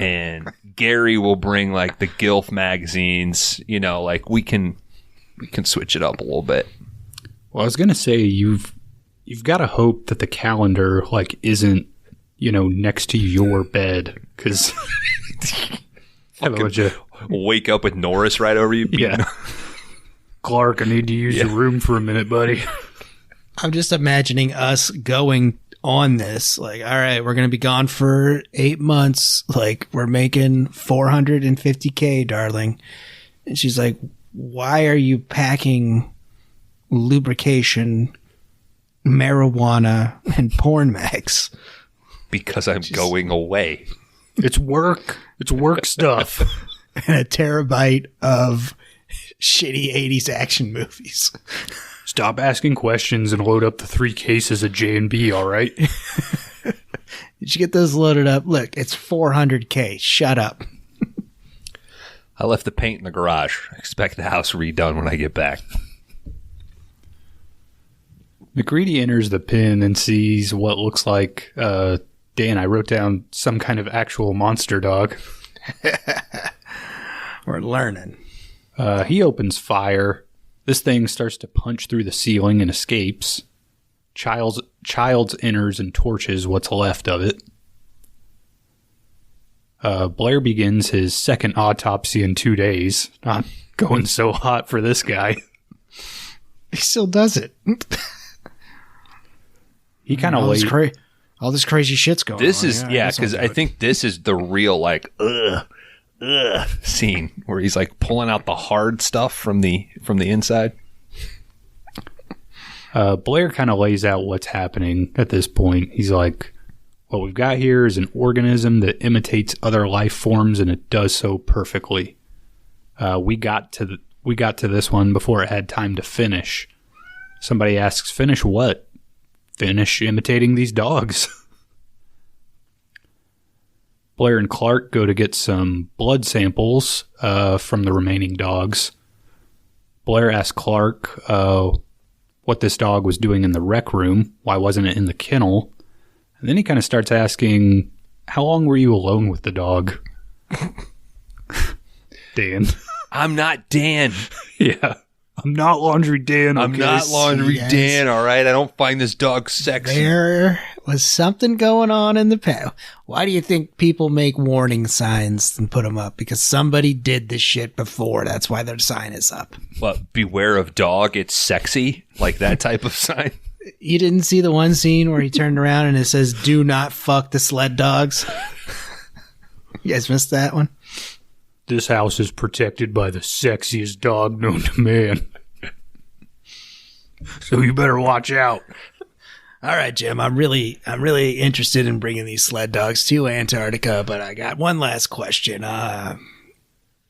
and Gary will bring like the Gilf magazines, like we can switch it up a little bit. Well, I was going to say you've got to hope that the calendar like isn't, next to your bed, because have a bunch of wake up with Norris right over you. Yeah. Clark, I need to use your room for a minute, buddy. I'm just imagining us going on this. Like, all right, we're going to be gone for 8 months. Like, we're making $450K, darling. And she's like, why are you packing lubrication, marijuana, and porn mags? Because I'm going away. It's work. It's work stuff. And a terabyte of shitty 80s action movies. Stop asking questions and load up the 3 cases of J&B, all right? Did you get those loaded up? Look, it's $400K. Shut up. I left the paint in the garage. I expect the house redone when I get back. McReady enters the pen and sees what looks like, Dan, I wrote down some kind of actual monster dog. We're learning. He opens fire. This thing starts to punch through the ceiling and escapes. Childs enters and torches what's left of it. Blair begins his second autopsy in 2 days. Not going so hot for this guy. He still does it. He kind of all this crazy shit's going on. This is, because I think this is the real, like, scene where he's, like, pulling out the hard stuff from the inside. Blair kind of lays out what's happening at this point. He's like, what we've got here is an organism that imitates other life forms, and it does so perfectly. We got to this one before it had time to finish. Somebody asks, finish what? Finish imitating these dogs. Blair and Clark go to get some blood samples from the remaining dogs. Blair asks Clark what this dog was doing in the rec room. Why wasn't it in the kennel? And then he kind of starts asking, how long were you alone with the dog? Dan. I'm not Dan. Yeah. I'm not Laundry Dan. I'm not Laundry Dan, all right? I don't find this dog sexy. There was something going on in the past. Why do you think people make warning signs and put them up? Because somebody did this shit before. That's why their sign is up. What, beware of dog, it's sexy? Like that type of sign? You didn't see the one scene where he turned around and it says, do not fuck the sled dogs? You guys missed that one? This house is protected by the sexiest dog known to man. So you better watch out. All right, Jim, I'm really interested in bringing these sled dogs to Antarctica, but I got one last question. They're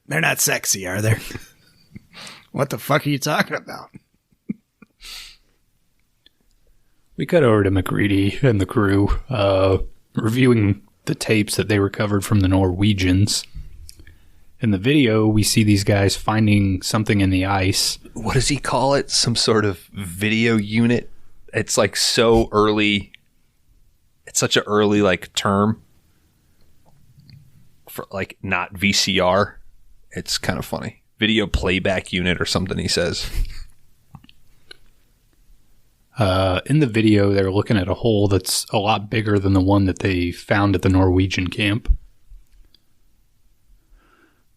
not sexy, are they? What the fuck are you talking about? We cut over to McReady and the crew, reviewing the tapes that they recovered from the Norwegians. In the video, we see these guys finding something in the ice. What does he call it? Some sort of video unit? It's like so early. It's such an early like term for like not VCR. It's kind of funny. Video playback unit or something, he says. In the video, they're looking at a hole that's a lot bigger than the one that they found at the Norwegian camp.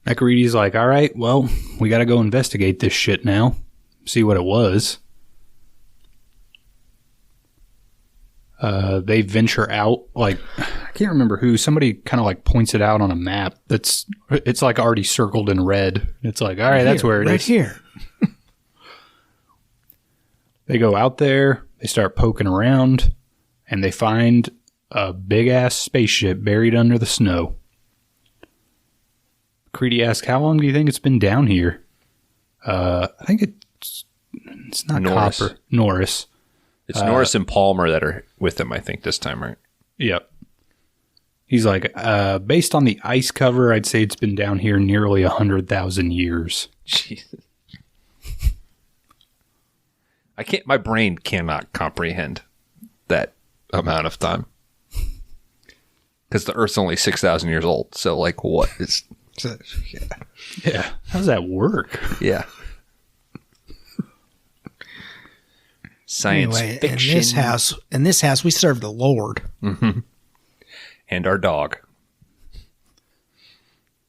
McReady's like, all right, well, we got to go investigate this shit now. See what it was. They venture out, like, I can't remember who. Somebody kind of like points it out on a map. It's like already circled in red. It's like, all right, that's where it is. Right here. They go out there, they start poking around, and they find a big-ass spaceship buried under the snow. McReady asks, how long do you think it's been down here? I think it's not Norris. Copper. Norris. It's Norris and Palmer that are with him, I think, this time, right? Yep. He's like, based on the ice cover, I'd say it's been down here nearly 100,000 years. Jesus. My brain cannot comprehend that amount of time. Because the Earth's only 6,000 years old. So, like, what is... Yeah. How does that work? Yeah. Science fiction. In this house, we serve the Lord. Mm-hmm. And our dog.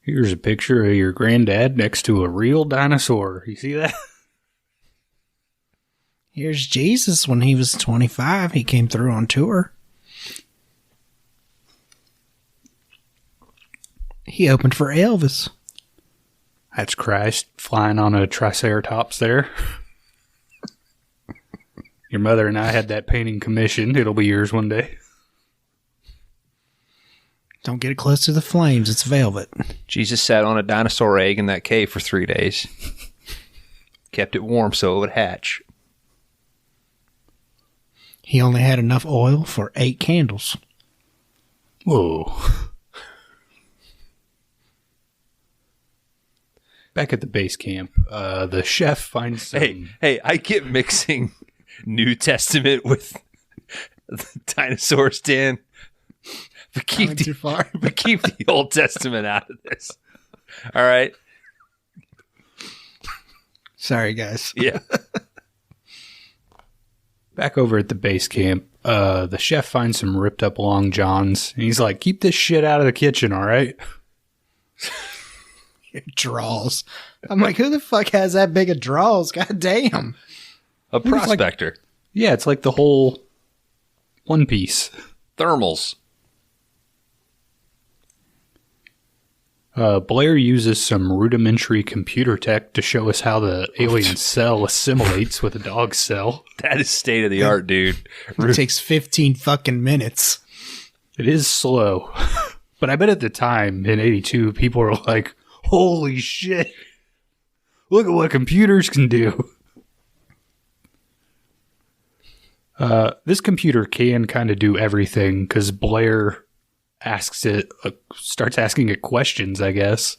Here's a picture of your granddad next to a real dinosaur. You see that? Here's Jesus when he was 25. He came through on tour. He opened for Elvis. That's Christ flying on a triceratops there. Your mother and I had that painting commissioned. It'll be yours one day. Don't get it close to the flames. It's velvet. Jesus sat on a dinosaur egg in that cave for 3 days. Kept it warm so it would hatch. He only had enough oil for 8 candles. Whoa. Back at the base camp, the chef finds some... Hey, I get mixing New Testament with the dinosaurs, Dan. But keep the Old Testament out of this. All right? Sorry, guys. Yeah. Back over at the base camp, the chef finds some ripped up long johns, and he's like, keep this shit out of the kitchen, all right? Draws. I'm like, who the fuck has that big of draws? God damn. A prospector. Yeah, it's like the whole One Piece. Thermals. Blair uses some rudimentary computer tech to show us how the alien cell assimilates with a dog cell. That is state of the art, dude. It takes 15 fucking minutes. It is slow. But I bet at the time, in 82, people were like, holy shit. Look at what computers can do. This computer can kind of do everything because Blair starts asking it questions, I guess.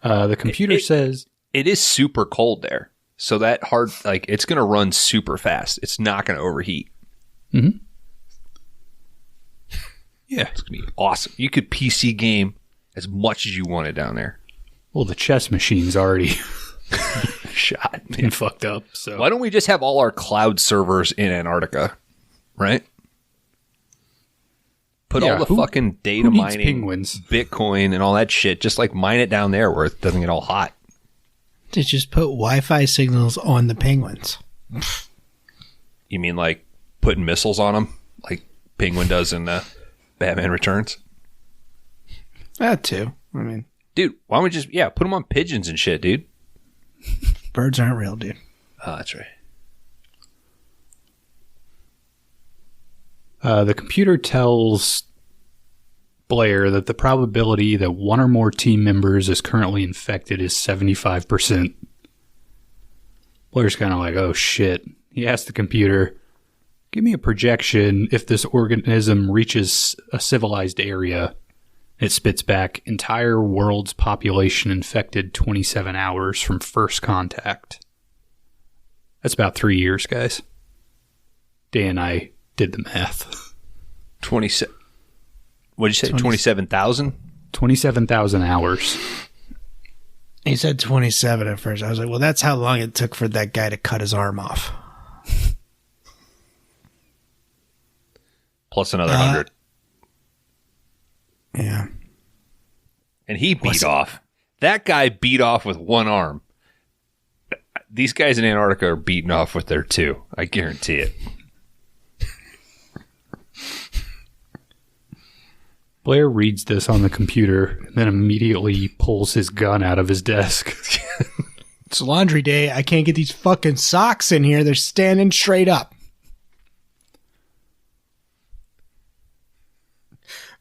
The computer says... It is super cold there. So that it's going to run super fast. It's not going to overheat. Mm-hmm. Yeah. It's going to be awesome. You could PC game as much as you wanted down there. Well, the chess machine's already shot and fucked up. So why don't we just have all our cloud servers in Antarctica, right? Put all the fucking data mining, penguins? Bitcoin, and all that shit. Just mine it down there where it doesn't get all hot. To just put Wi-Fi signals on the penguins. You mean putting missiles on them, like Penguin does in Batman Returns? That too. I mean, dude, why don't we just put them on pigeons and shit, dude? Birds aren't real, dude. Oh, that's right. The computer tells Blair that the probability that one or more team members is currently infected is 75%. Blair's kind of like, oh shit. He asks the computer, give me a projection if this organism reaches a civilized area. It spits back, entire world's population infected 27 hours from first contact. That's about 3 years, guys. Dan and I did the math. 27. What did you say? 27,000? 27,000 hours. He said 27 at first. I was like, well, that's how long it took for that guy to cut his arm off. Plus another 100. Yeah. And he beat off. That guy beat off with one arm. These guys in Antarctica are beating off with their two. I guarantee it. Blair reads this on the computer and then immediately pulls his gun out of his desk. It's laundry day. I can't get these fucking socks in here. They're standing straight up.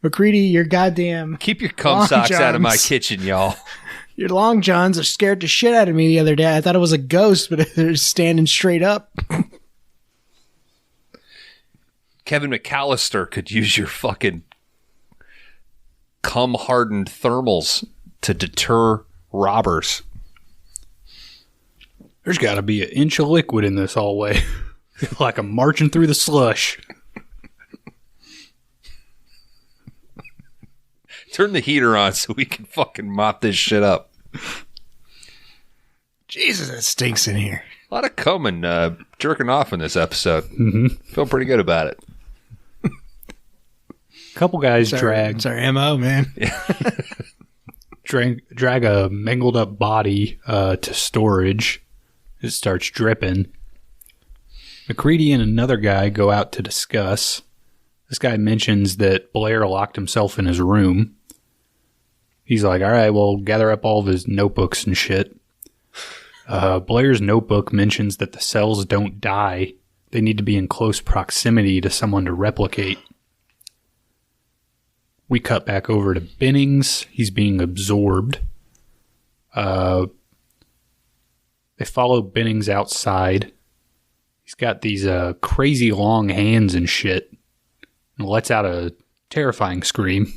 McCready, your goddamn... Keep your cum socks out of my kitchen, y'all. Your long johns are scared the shit out of me the other day. I thought it was a ghost, but they're standing straight up. Kevin McAllister could use your fucking cum-hardened thermals to deter robbers. There's got to be an inch of liquid in this hallway. Like I'm marching through the slush. Turn the heater on so we can fucking mop this shit up. Jesus, it stinks in here. A lot of coming, jerking off in this episode. Mm-hmm. Feel pretty good about it. Couple guys It's our MO, man. drag a mangled up body to storage. It starts dripping. McCready and another guy go out to discuss. This guy mentions that Blair locked himself in his room. He's like, all right, well, gather up all of his notebooks and shit. Blair's notebook mentions that the cells don't die. They need to be in close proximity to someone to replicate. We cut back over to Bennings. He's being absorbed. They follow Bennings outside. He's got these crazy long hands and shit. And lets out a terrifying scream.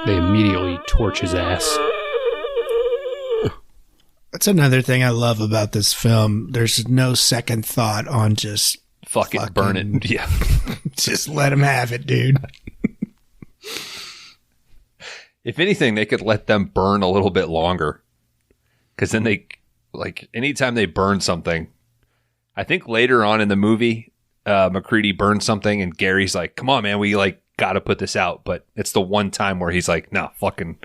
They immediately torch his ass. That's another thing I love about this film. There's no second thought on just fucking burn it. Yeah. Just let him have it, dude. If anything, they could let them burn a little bit longer. Because then they, like, anytime they burn something, I think later on in the movie, McCready burns something and Gary's like, come on, man, we, like, got to put this out. But it's the one time where he's like, no, fucking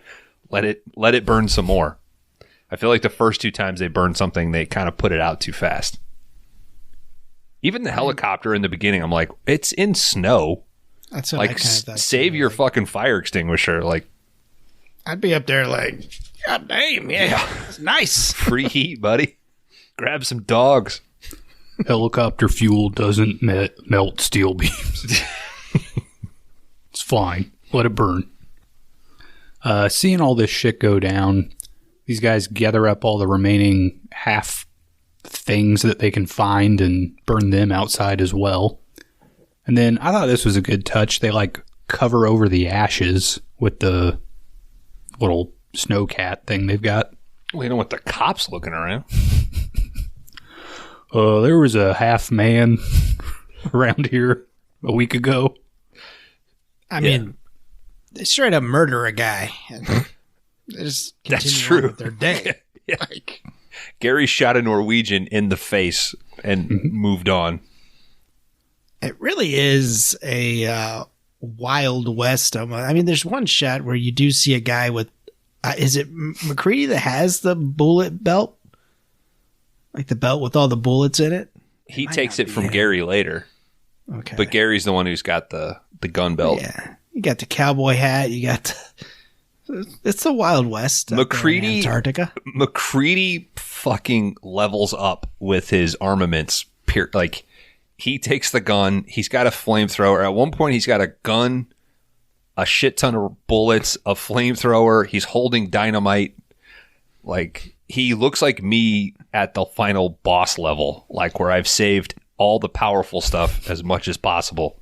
let it burn some more. I feel like the first two times they burned something, they kind of put it out too fast. Even the helicopter in the beginning, I'm like, it's in snow. That's what like, I kind of thought. Save your fucking fire extinguisher. Like, I'd be up there like, God damn, yeah. It's nice. Free heat, buddy. Grab some dogs. Helicopter fuel doesn't melt steel beams. It's fine. Let it burn. Seeing all this shit go down, these guys gather up all the remaining half things that they can find and burn them outside as well. And then I thought this was a good touch. They like cover over the ashes with the little snowcat thing they've got. Well, you don't want the cops looking around. There was a half man around here a week ago. I mean, they straight up murder a guy. They just That's continue true. on with their day. Yeah. Like, Gary shot a Norwegian in the face and moved on. It really is a Wild West. I mean, there's one shot where you do see a guy with, is it McCready that has the bullet belt? Like the belt with all the bullets in it? He takes it from Gary later. Okay. But Gary's the one who's got the gun belt. Yeah. You got the cowboy hat. You got it's the Wild West. McCready, Antarctica. McCready fucking levels up with his armaments. Like, he takes the gun. He's got a flamethrower. At one point, he's got a gun, a shit ton of bullets, a flamethrower. He's holding dynamite. Like, he looks like me at the final boss level, like where I've saved all the powerful stuff as much as possible.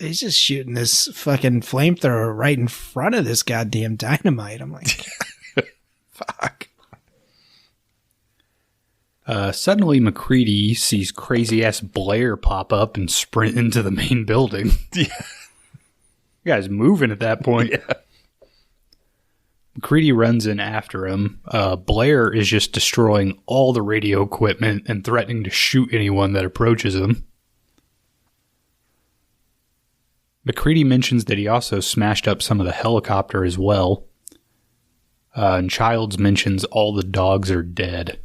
He's just shooting this fucking flamethrower right in front of this goddamn dynamite. I'm like, fuck. Suddenly, McCready sees crazy-ass Blair pop up and sprint into the main building. Yeah. The guy's moving at that point. Yeah. McCready runs in after him. Blair is just destroying all the radio equipment and threatening to shoot anyone that approaches him. McCready mentions that he also smashed up some of the helicopter as well. And Childs mentions all the dogs are dead.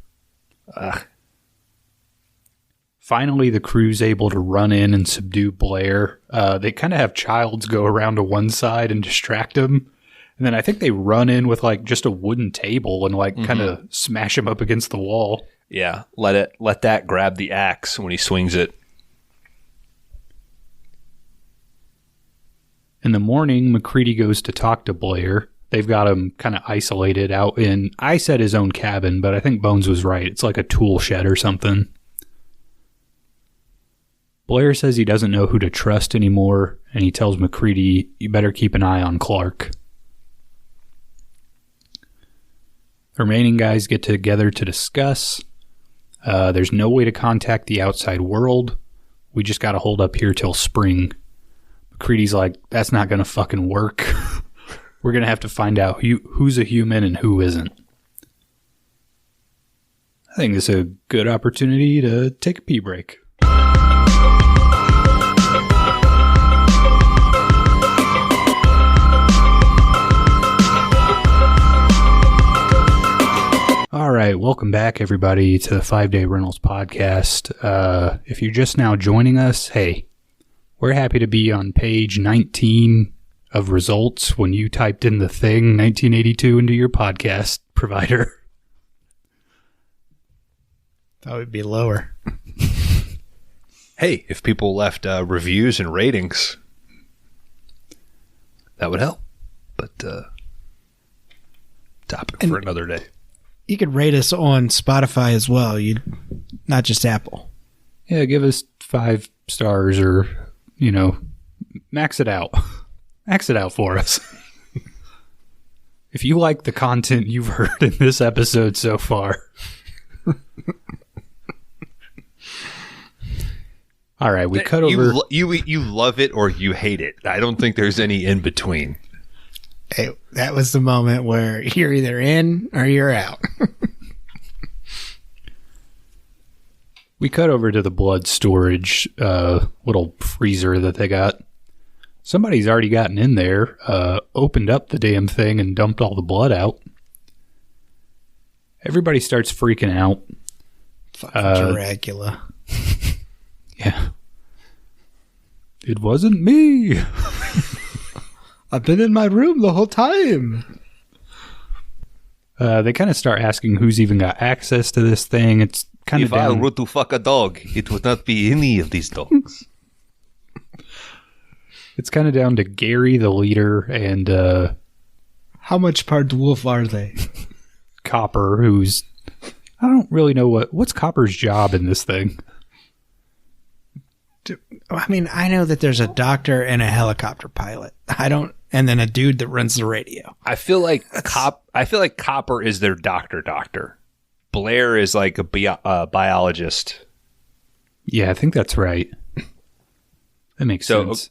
Finally, the crew's able to run in and subdue Blair. They kind of have Childs go around to one side and distract him. And then I think they run in with like just a wooden table and like kind of smash him up against the wall. Yeah. Let that grab the axe when he swings it. In the morning, McCready goes to talk to Blair. They've got him kind of isolated out in, I said his own cabin, but I think Bones was right. It's like a tool shed or something. Blair says he doesn't know who to trust anymore, and he tells McCready, you better keep an eye on Clark. The remaining guys get together to discuss. There's no way to contact the outside world. We just got to hold up here till spring. McCready's like, that's not going to fucking work. We're going to have to find out who's a human and who isn't. I think this is a good opportunity to take a pee break. All right, welcome back, everybody, to the 5-Day Rentals podcast. If you're just now joining us, hey, we're happy to be on page 19 of results when you typed in the thing 1982 into your podcast provider. That would be lower. Hey, if people left reviews and ratings, that would help. But topic for another day. You could rate us on Spotify as well. Not just Apple. Yeah, give us 5 stars or, max it out. Max it out for us. If you like the content you've heard in this episode so far. All right, we cut over. You love it or you hate it. I don't think there's any in between. Hey, that was the moment where you're either in or you're out. We cut over to the blood storage little freezer that they got. Somebody's already gotten in there, opened up the damn thing and dumped all the blood out. Everybody starts freaking out. Fucking Dracula. Yeah. It wasn't me. I've been in my room the whole time. They kind of start asking who's even got access to this thing. It's kind of If I were to fuck a dog, it would not be any of these dogs. It's kind of down to Gary, the leader, and How much part wolf are they? Copper, who's... I don't really know what's Copper's job in this thing. I mean, I know that there's a doctor and a helicopter pilot. And then a dude that runs the radio. I feel like Copper is their doctor. Blair is like a biologist. Yeah, I think that's right. That makes sense.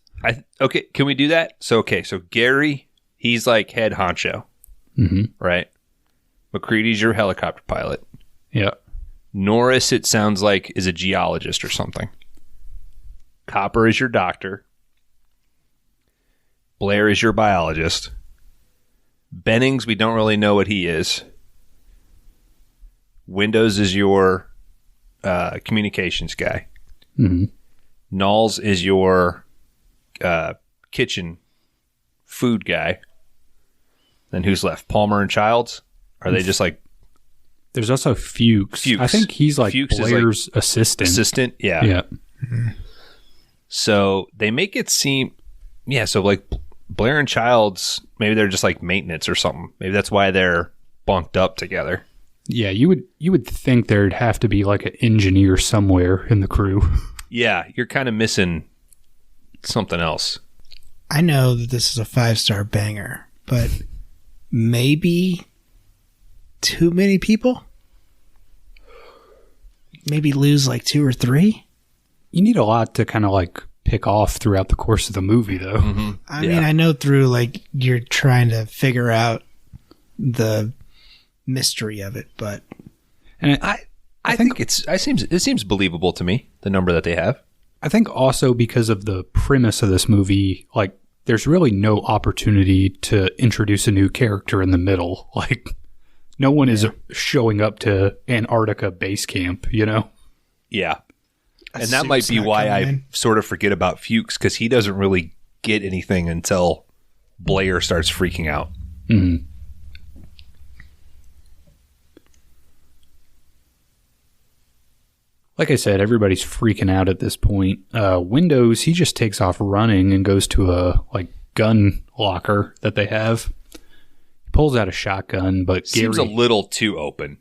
Okay, can we do that? So Gary, he's like head honcho, right? McCready's your helicopter pilot. Yeah. Norris, it sounds like, is a geologist or something. Copper is your doctor. Blair is your biologist. Bennings, we don't really know what he is. Windows is your communications guy. Mm-hmm. Knowles is your kitchen food guy. Then who's left? Palmer and Childs? Are they just like... There's also Fuchs. I think he's like Fuchs Blair's is like assistant. Yeah. Yeah. Mm-hmm. So they make it seem... Yeah, so like Blair and Childs, maybe they're just like maintenance or something. Maybe that's why they're bunked up together. Yeah, you would think there'd have to be like an engineer somewhere in the crew. Yeah, you're kind of missing something else. I know that this is a 5-star banger, but maybe too many people? Maybe lose like 2 or 3? You need a lot to kind of like pick off throughout the course of the movie, though. Mm-hmm. I mean, I know through like you're trying to figure out the mystery of it, but and I think it seems believable to me, the number that they have. I think also because of the premise of this movie, like there's really no opportunity to introduce a new character in the middle. Like no one is showing up to Antarctica base camp, Yeah. And that might be why I sort of forget about Fuchs, because he doesn't really get anything until Blair starts freaking out. Mm-hmm. Like I said, everybody's freaking out at this point. Windows, he just takes off running and goes to a gun locker that they have. He pulls out a shotgun, but Seems a little too open.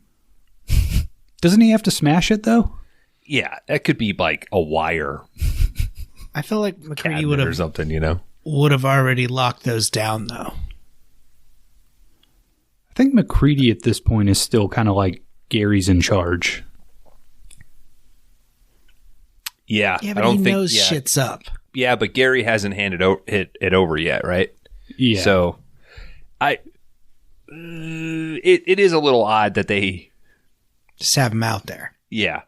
Doesn't he have to smash it, though? Yeah, that could be like a wire. I feel like McCready would have or something, would have already locked those down, though. I think McCready at this point is still kind of like Gary's in charge. Yeah, but I don't he think knows shit's up. Yeah, but Gary hasn't handed it over yet, right? Yeah. So, it is a little odd that they Just have them out there. Yeah.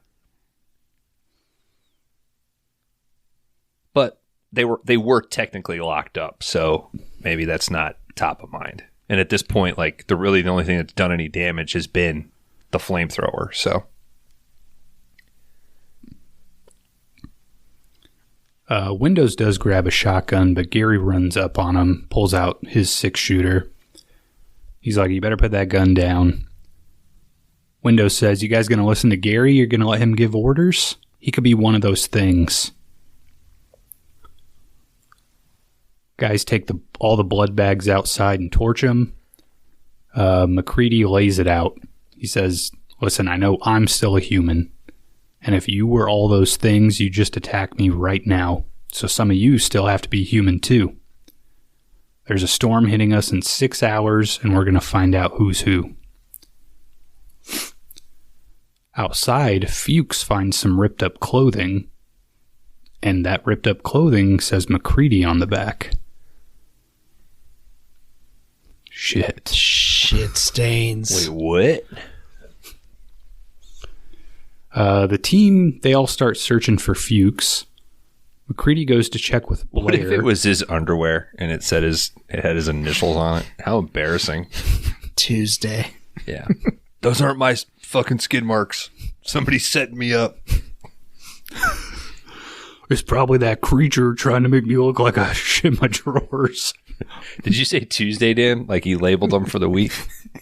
But they were technically locked up, so maybe that's not top of mind. And at this point, like, the only thing that's done any damage has been the flamethrower, so. Windows does grab a shotgun, but Gary runs up on him, pulls out his 6-shooter. He's like, you better put that gun down. Windows says, you guys going to listen to Gary? You're going to let him give orders? He could be one of those things. Guys take all the blood bags outside and torch him. McCready lays it out. He says, listen, I know I'm still a human. And if you were all those things, you just attack me right now. So some of you still have to be human too. There's a storm hitting us in 6 hours, and we're going to find out who's who. Outside, Fuchs finds some ripped up clothing. And that ripped up clothing says McCready on the back. Shit stains. Wait, what? The team, they all start searching for Fuchs. McCready goes to check with Blair. What if it was his underwear and it had his initials on it? How embarrassing. Tuesday. Yeah. Those aren't my fucking skid marks. Somebody's setting me up. It's probably that creature trying to make me look like I shit my drawers. Did you say Tuesday, Dan? Like he labeled them for the week?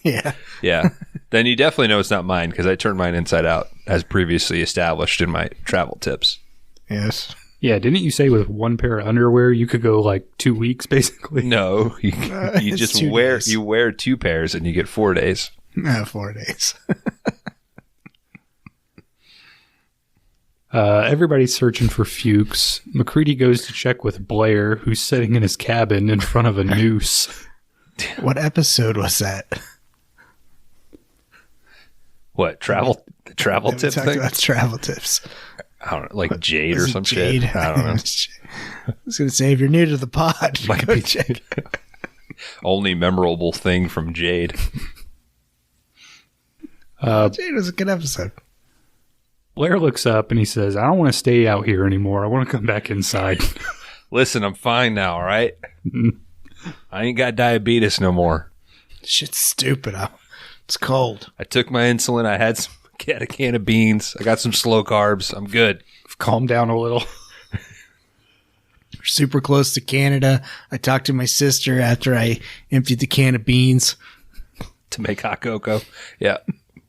Yeah. Yeah. Then you definitely know it's not mine because I turned mine inside out as previously established in my travel tips. Yes. Yeah, didn't you say with one pair of underwear you could go like 2 weeks basically? No, you just wear 2 pairs and you get 4 days. 4 days. Everybody's searching for Fuchs. McCready goes to check with Blair, who's sitting in his cabin in front of a noose. What episode was that? What, travel tip thing? That's travel tips. I don't know, like Jade or some Jade? shit. I don't know. I was going to say, if you're new to the pod, Might go be check. Only memorable thing from Jade. Jade was a good episode. Blair looks up and he says, I don't want to stay out here anymore. I want to come back inside. Listen, I'm fine now, all right? I ain't got diabetes no more. Shit's stupid. It's cold. I took my insulin. I had a can of beans. I got some slow carbs. I'm good. Calm down a little. We're super close to Canada. I talked to my sister after I emptied the can of beans. To make hot cocoa. Yeah.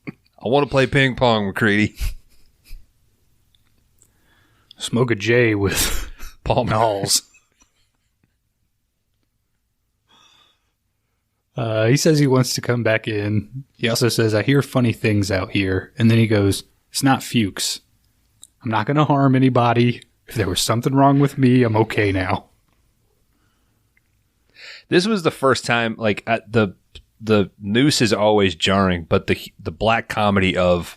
I want to play ping pong, McCready. Smoke a J with Paul Knowles. He says he wants to come back in. He also says, I hear funny things out here. And then he goes, it's not Fuchs. I'm not going to harm anybody. If there was something wrong with me, I'm okay now. This was the first time, like, the noose is always jarring, but the black comedy of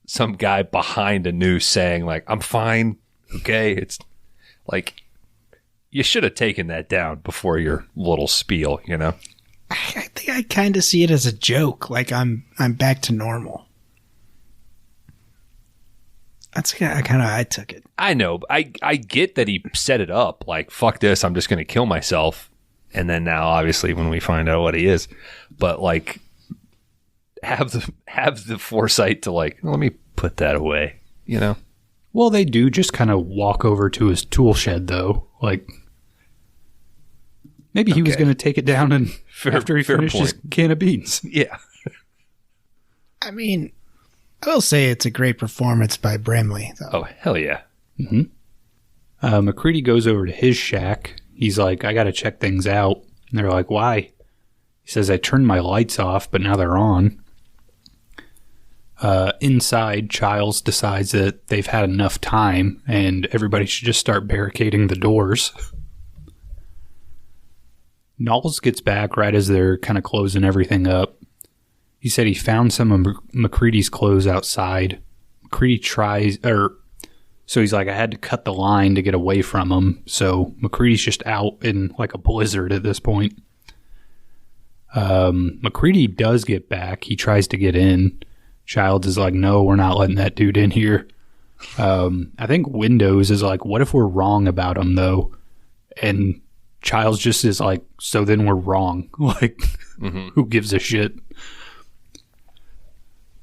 some guy behind a noose saying, like, I'm fine, okay? It's like, you should have taken that down before your little spiel, you know? I think I kind of see it as a joke, like I'm back to normal. That's kind of how I took it. I know. I get that he set it up, like, fuck this, I'm just going to kill myself. And then now, obviously, when we find out what he is, but like, have the foresight to like, let me put that away, you know? Well, they do just kind of walk over to his tool shed, though. Like, maybe he was going to take it down and after he finished his can of beans. Yeah. I mean, I will say it's a great performance by Brimley, though. Oh, hell yeah. Mm-hmm. McCready goes over to his shack. He's like, I got to check things out. And they're like, why? He says, I turned my lights off, but now they're on. Inside, Childs decides that they've had enough time and everybody should just start barricading the doors. Knowles gets back right as they're kind of closing everything up. He said he found some of McCready's clothes outside. McCready so he's like, I had to cut the line to get away from him. So McCready's just out in like a blizzard at this point. McCready does get back. He tries to get in. Childs is like, no, we're not letting that dude in here. I think Windows is like, what if we're wrong about him, though? And Childs just is like, so then we're wrong. Like, who gives a shit?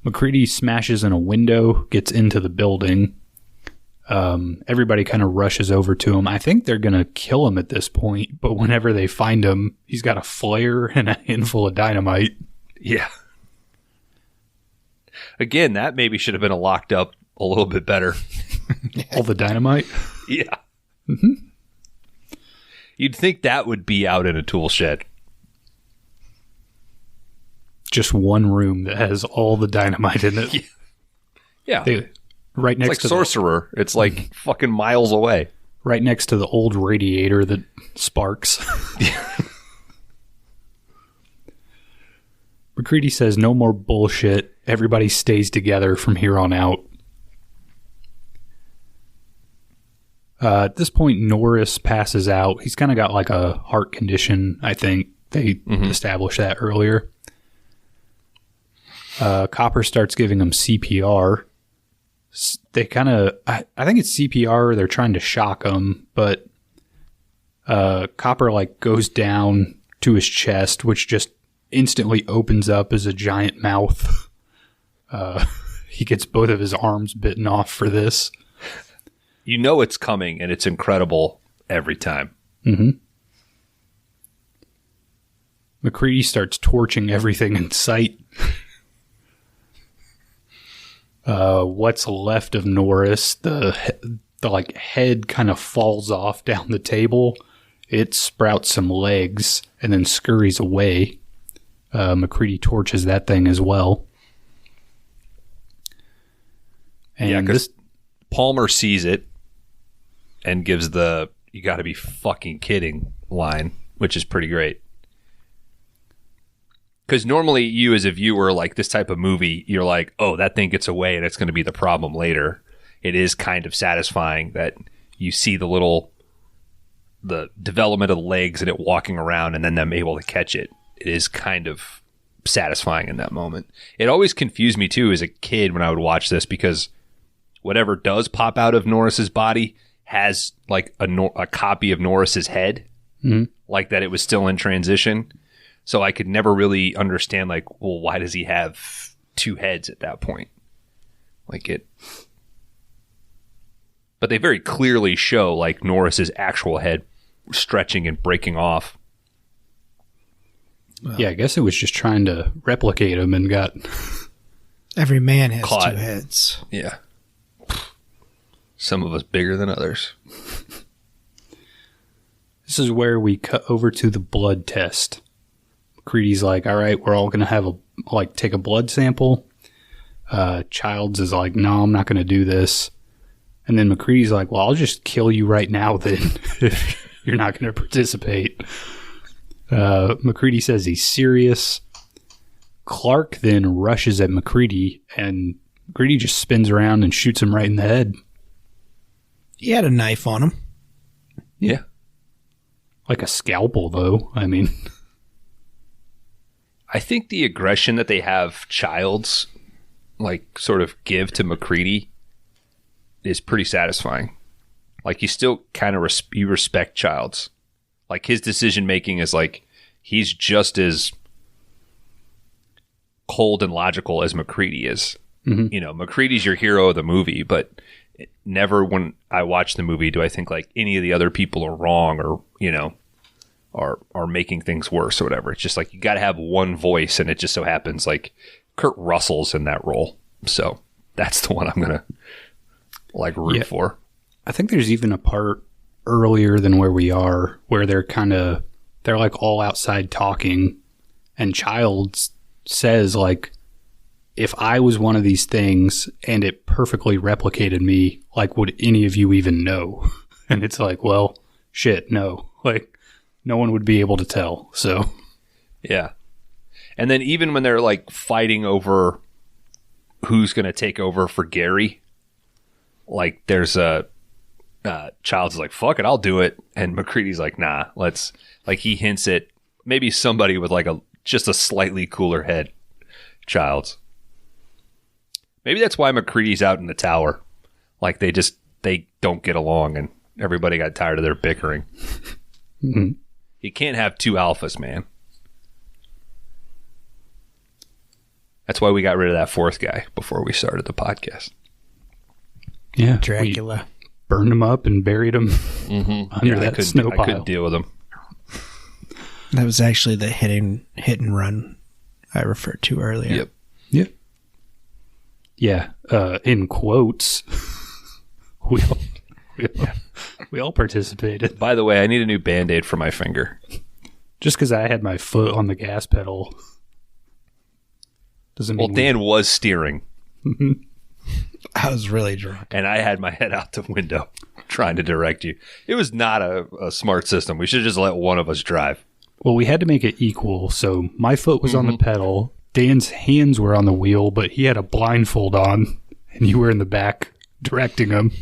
McCready smashes in a window, gets into the building. Everybody kind of rushes over to him. I think they're going to kill him at this point, but whenever they find him, he's got a flare and a handful of dynamite. Yeah. Again, that maybe should have been locked up a little bit better. All the dynamite? Yeah. You'd think that would be out in a tool shed. Just one room that has all the dynamite in it. Yeah. Right next it's like to Sorcerer. It's like fucking miles away. Right next to the old radiator that sparks. McCready says no more bullshit. Everybody stays together from here on out. At this point, Norris passes out. He's kind of got like a heart condition, I think. They established that earlier. Copper starts giving him CPR. They kind of, I think it's CPR. They're trying to shock him, but Copper like goes down to his chest, which just instantly opens up as a giant mouth. He gets both of his arms bitten off for this. You know it's coming, and it's incredible every time. McCready starts torching everything in sight. What's left of Norris, the like head kind of falls off down the table. It sprouts some legs and then scurries away. McCready torches that thing as well. And yeah, because Palmer sees it and gives the "you got to be fucking kidding" line, which is pretty great. Because normally you as a viewer, like this type of movie, you're like, oh, that thing gets away and it's going to be the problem later. It is kind of satisfying that you see the development of the legs and it walking around and then them able to catch it. It is kind of satisfying in that moment. It always confused me too as a kid when I would watch this because whatever does pop out of Norris's body has like a copy of Norris's head, like that it was still in transition. So I could never really understand, like, well, why does he have two heads at that point? Like it. But they very clearly show, like, Norris's actual head stretching and breaking off. Well, yeah, I guess it was just trying to replicate him and got... Every man has caught. two heads. Yeah. Some of us bigger than others. This is where we cut over to the blood test. McCready's like, all right, we're all going to have take a blood sample. Childs is like, no, I'm not going to do this. And then McCready's like, well, I'll just kill you right now then if you're not going to participate. McCready says he's serious. Clark then rushes at McCready, and McCready just spins around and shoots him right in the head. He had a knife on him. Yeah. Like a scalpel, though. I mean... I think the aggression that they have Childs, like, sort of give to McCready is pretty satisfying. Like, you still kind of you respect Childs. Like, his decision-making is, like, he's just as cold and logical as McCready is. You know, McCready's your hero of the movie, but never when I watch the movie do I think, like, any of the other people are wrong or, you know, are making things worse or whatever. It's just like you got to have one voice, and it just so happens like Kurt Russell's in that role. So that's the one I'm going to like root for. I think there's even a part earlier than where we are where they're like all outside talking, and Childs says like, if I was one of these things and it perfectly replicated me, like, would any of you even know? And it's like, well, shit, no. Like, no one would be able to tell, so. Yeah. And then even when they're, like, fighting over who's going to take over for Gary, like, there's a... Childs is like, fuck it, I'll do it. And McCready's like, nah, let's... Like, he hints at maybe somebody with, like, just a slightly cooler head. Childs. Maybe that's why McCready's out in the tower. Like they don't get along and everybody got tired of their bickering. Mm-hmm. You can't have two alphas, man. That's why we got rid of that fourth guy before we started the podcast. Yeah. Dracula. We burned him up and buried him under that snow pile. I couldn't deal with him. That was actually the hit and run I referred to earlier. Yep. Yeah. In quotes, we all participated. By the way, I need a new Band-Aid for my finger. Just because I had my foot on the gas pedal doesn't mean... Well, Dan was steering. I was really drunk. And I had my head out the window trying to direct you. It was not a smart system. We should have just let one of us drive. Well, we had to make it equal. So my foot was on the pedal. Dan's hands were on the wheel, but he had a blindfold on, and you were in the back directing him.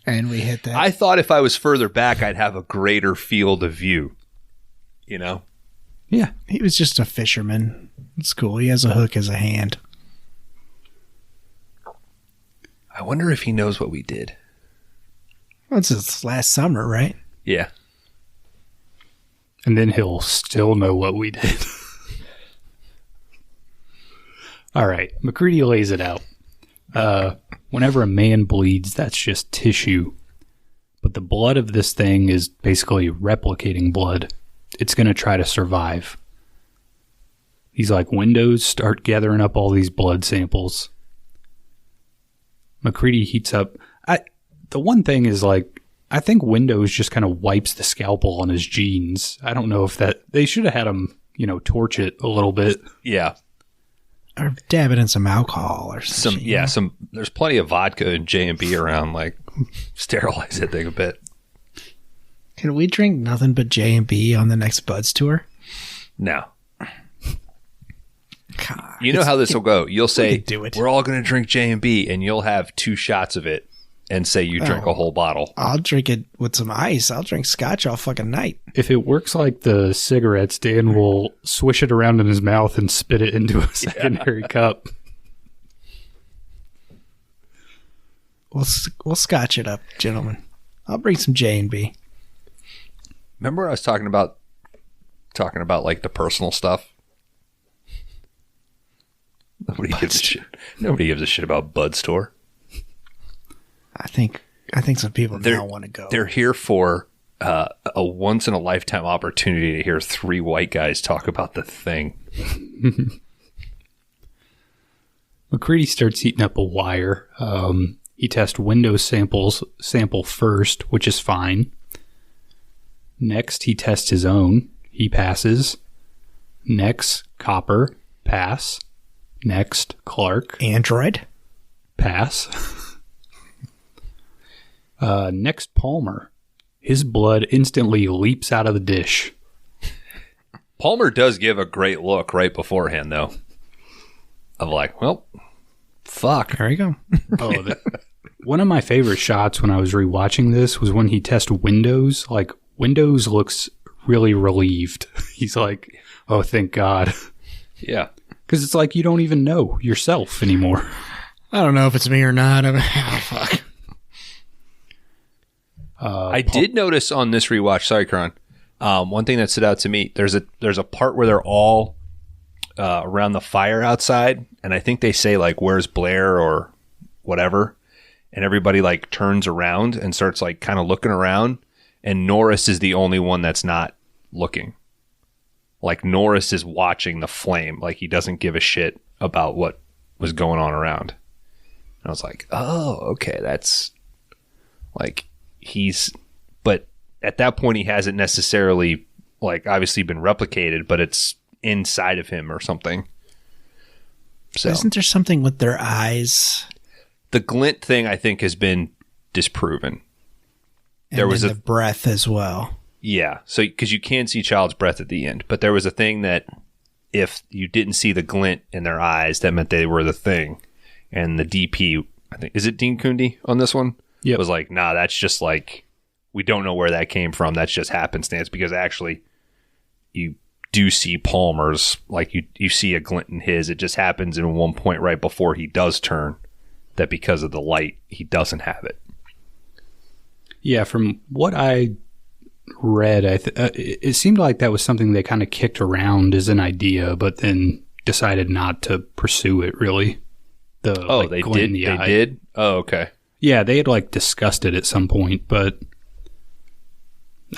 And we hit that. I thought if I was further back, I'd have a greater field of view. You know? Yeah. He was just a fisherman. It's cool. He has a hook as a hand. I wonder if he knows what we did. Well, it's last summer, right? Yeah. And then he'll still know what we did. All right. McCready lays it out. Whenever a man bleeds, that's just tissue. But the blood of this thing is basically replicating blood. It's going to try to survive. He's like, Windows, start gathering up all these blood samples. McCready heats up. The one thing is, like, I think Windows just kind of wipes the scalpel on his jeans. I don't know if they should have had him, torch it a little bit. Yeah. Or dab it in some alcohol or something. There's plenty of vodka and J&B around, like, sterilize that thing a bit. Can we drink nothing but J&B on the next Buds tour? No. God, you know how this will go. You'll say, do it. We're all going to drink J&B, and you'll have 2 shots of it and say you drink a whole bottle. I'll drink it with some ice. I'll drink scotch all fucking night. If it works like the cigarettes, Dan will swish it around in his mouth and spit it into a secondary cup. We'll scotch it up, gentlemen. I'll bring some J&B. Remember I was talking about like the personal stuff? Nobody gives a shit. Nobody gives a shit about Bud's tour. I think some people now want to go. They're here for a once in a lifetime opportunity to hear 3 white guys talk about the thing. McCready starts heating up a wire. He tests Windows sample first, which is fine. Next, he tests his own. He passes. Next, Copper. Pass. Next, Clark. Android. Pass. Next, Palmer. His blood instantly leaps out of the dish. Palmer does give a great look right beforehand, though. Of like, well, fuck. There you go. One of my favorite shots when I was rewatching this was when he tested Windows. Like, Windows looks really relieved. He's like, oh, thank God. Yeah. Because it's like you don't even know yourself anymore. I don't know if it's me or not. Fuck. I did notice on this rewatch, sorry, Kron, one thing that stood out to me, there's a part where they're all around the fire outside, and I think they say, like, where's Blair or whatever, and everybody, like, turns around and starts, like, kind of looking around, and Norris is the only one that's not looking. Like, Norris is watching the flame, like, he doesn't give a shit about what was going on around. And I was like, oh, okay, that's, like... but at that point he hasn't necessarily, like, obviously been replicated, but it's inside of him or something. So isn't there something with their eyes? The glint thing, I think, has been disproven. And there was the breath as well. Yeah, so because you can see Child's breath at the end, but there was a thing that if you didn't see the glint in their eyes, that meant they were the thing. And the DP, I think, is it Dean Cundy on this one? Yeah, it was like, nah, that's just like, we don't know where that came from. That's just happenstance, because actually you do see Palmer's, like you see a glint in his. It just happens in one point right before he does turn, that because of the light, he doesn't have it. Yeah, from what I read, it seemed like that was something they kind of kicked around as an idea, but then decided not to pursue it, really. They did? They did? Oh, okay. Yeah, they had, like, discussed it at some point, but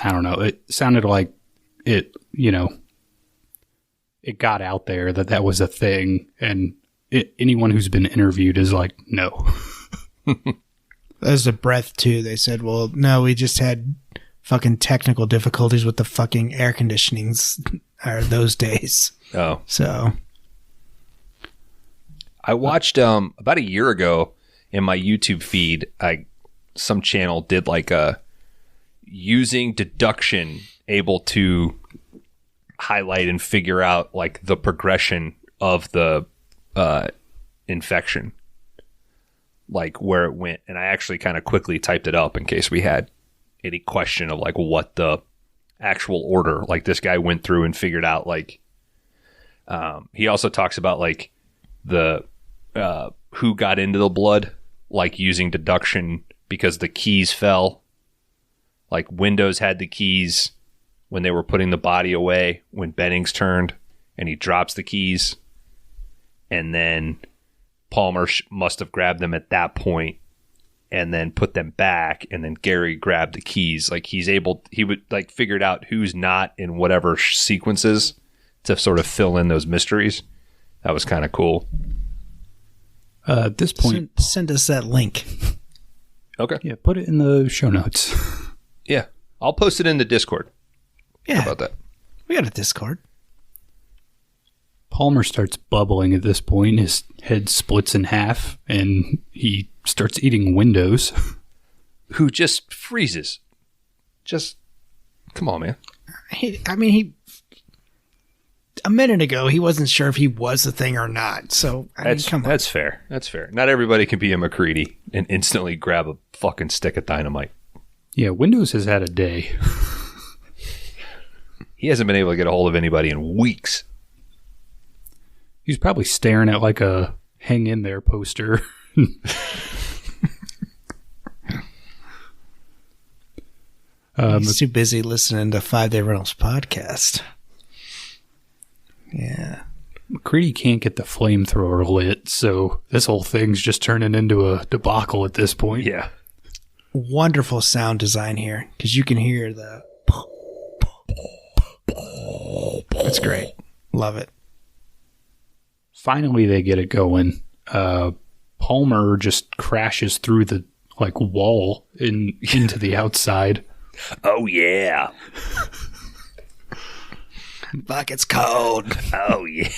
I don't know. It sounded like it, it got out there that was a thing, and anyone who's been interviewed is like, no. As a breath, too. They said, well, no, we just had fucking technical difficulties with the fucking air conditionings those days. Oh. So. I watched, about a year ago in my YouTube feed, some channel did like using deduction, able to highlight and figure out like the progression of the infection, like where it went. And I actually kind of quickly typed it up in case we had any question of like what the actual order, like this guy went through and figured out. Like he also talks about like the who got into the blood, like using deduction because the keys fell. Like Windows had the keys when they were putting the body away when Bennings turned, and he drops the keys, and then Palmer must have grabbed them at that point and then put them back, and then Gary grabbed the keys. Like he would like figured out who's not in whatever sequences to sort of fill in those mysteries. That was kind of cool. At this point, send us that link. Okay. Yeah, put it in the show notes. Yeah, I'll post it in the Discord. Yeah. How about that? We got a Discord. Palmer starts bubbling at this point. His head splits in half, and he starts eating windows. Who just freezes. Just, come on, man. A minute ago, he wasn't sure if he was the thing or not. So, come on. That's fair. That's fair. Not everybody can be a McCready and instantly grab a fucking stick of dynamite. Yeah, Windows has had a day. He hasn't been able to get a hold of anybody in weeks. He's probably staring at like a hang in there poster. He's too busy listening to 5 Day Rentals podcast. Yeah. McCready can't get the flamethrower lit, so this whole thing's just turning into a debacle at this point. Yeah. Wonderful sound design here, because you can hear the... That's great. Love it. Finally, they get it going. Palmer just crashes through the wall into the outside. Oh, yeah. Fuck, it's cold. Oh, yeah.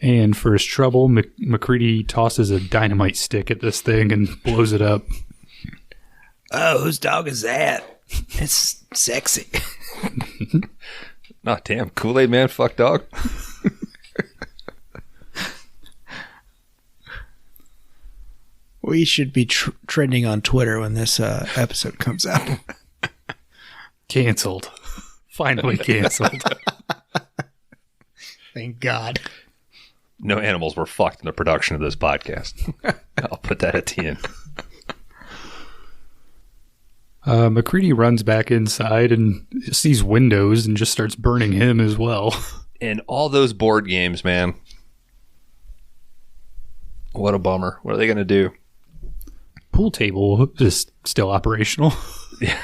And for his trouble, McCready tosses a dynamite stick at this thing and blows it up. Oh, whose dog is that? It's sexy. Oh, damn. Kool-Aid man, fuck dog. We should be trending on Twitter when this episode comes out. Canceled. Finally canceled. Thank God. No animals were fucked in the production of this podcast. I'll put that at the end. McCready runs back inside and sees Windows and just starts burning him as well. And all those board games, man. What a bummer. What are they going to do? Pool table is still operational. Yeah.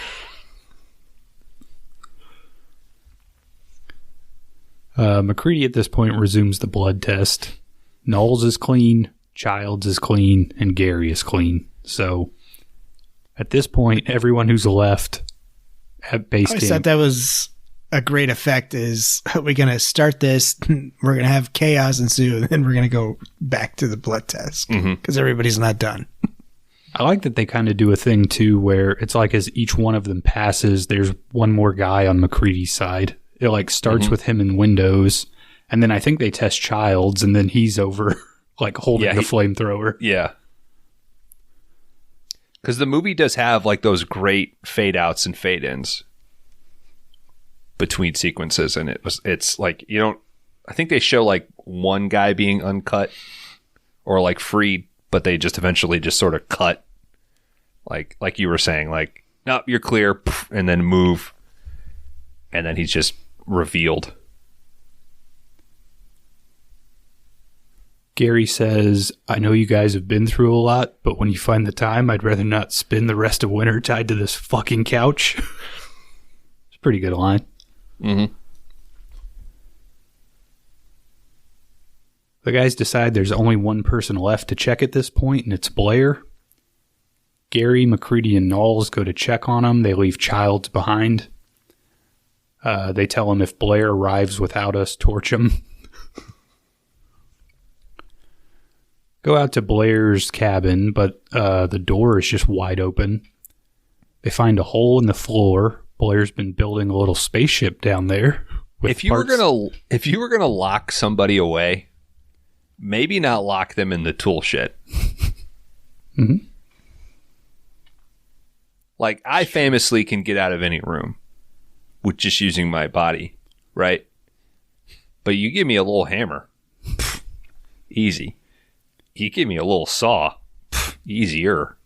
McCready at this point resumes the blood test. Knowles is clean, Childs is clean, and Gary is clean. So at this point, everyone who's left at base camp. I thought that was a great effect. Is we're going to start this, we're going to have chaos ensue, and then we're going to go back to the blood test because everybody's not done. I like that they kind of do a thing too where it's like as each one of them passes, there's one more guy on McCready's side. It starts with him in Windows, and then I think they test Childs, and then he's over holding the flamethrower. Yeah. Because the movie does have those great fade outs and fade ins. between sequences, and it's like you don't. I think they show like one guy being uncut or like freed, but they just eventually just sort of cut, like you were saying, like no, you're clear, and then move, and then he's just revealed. Gary says, I know you guys have been through a lot, but when you find the time, I'd rather not spend the rest of winter tied to this fucking couch. It's a pretty good line. Mm-hmm. The guys decide there's only one person left to check at this point, and it's Blair. Gary, McCready, and Knowles go to check on him. They leave Childs behind. They tell him if Blair arrives without us, torch him. Go out to Blair's cabin, but the door is just wide open. They find a hole in the floor. Blair's been building a little spaceship down there. If you were gonna lock somebody away, maybe not lock them in the tool shed. Mm-hmm. Like I famously can get out of any room with just using my body, right? But you give me a little hammer, easy. You give me a little saw, easier.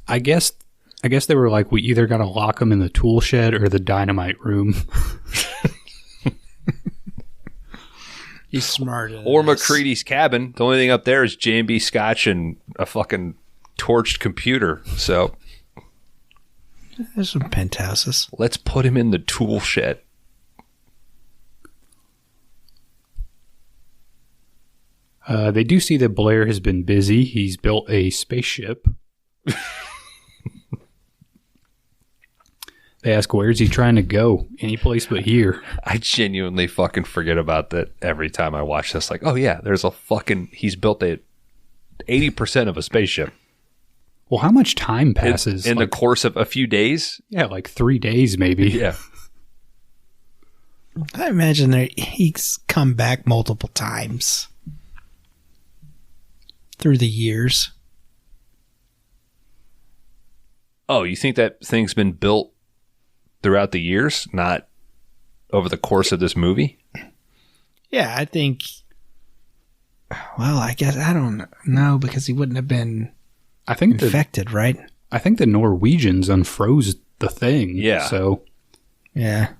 I guess they were like, we either got to lock them in the tool shed or the dynamite room. He's smart. Or McCready's cabin. The only thing up there is J&B scotch and a fucking torched computer. So there's some penthouses. Let's put him in the tool shed. They do see that Blair has been busy. He's built a spaceship. They ask, where's he trying to go? Any place but here. I genuinely fucking forget about that every time I watch this. Like, oh yeah, there's a fucking, he's built 80% of a spaceship. Well, how much time passes? In the course of a few days? Yeah, like 3 days maybe. Yeah. I imagine he's come back multiple times through the years. Oh, you think that thing's been built throughout the years, not over the course of this movie? Yeah, I think. Well, I guess I don't know because he wouldn't have been. I think infected, right? I think the Norwegians unfroze the thing. Yeah. So yeah,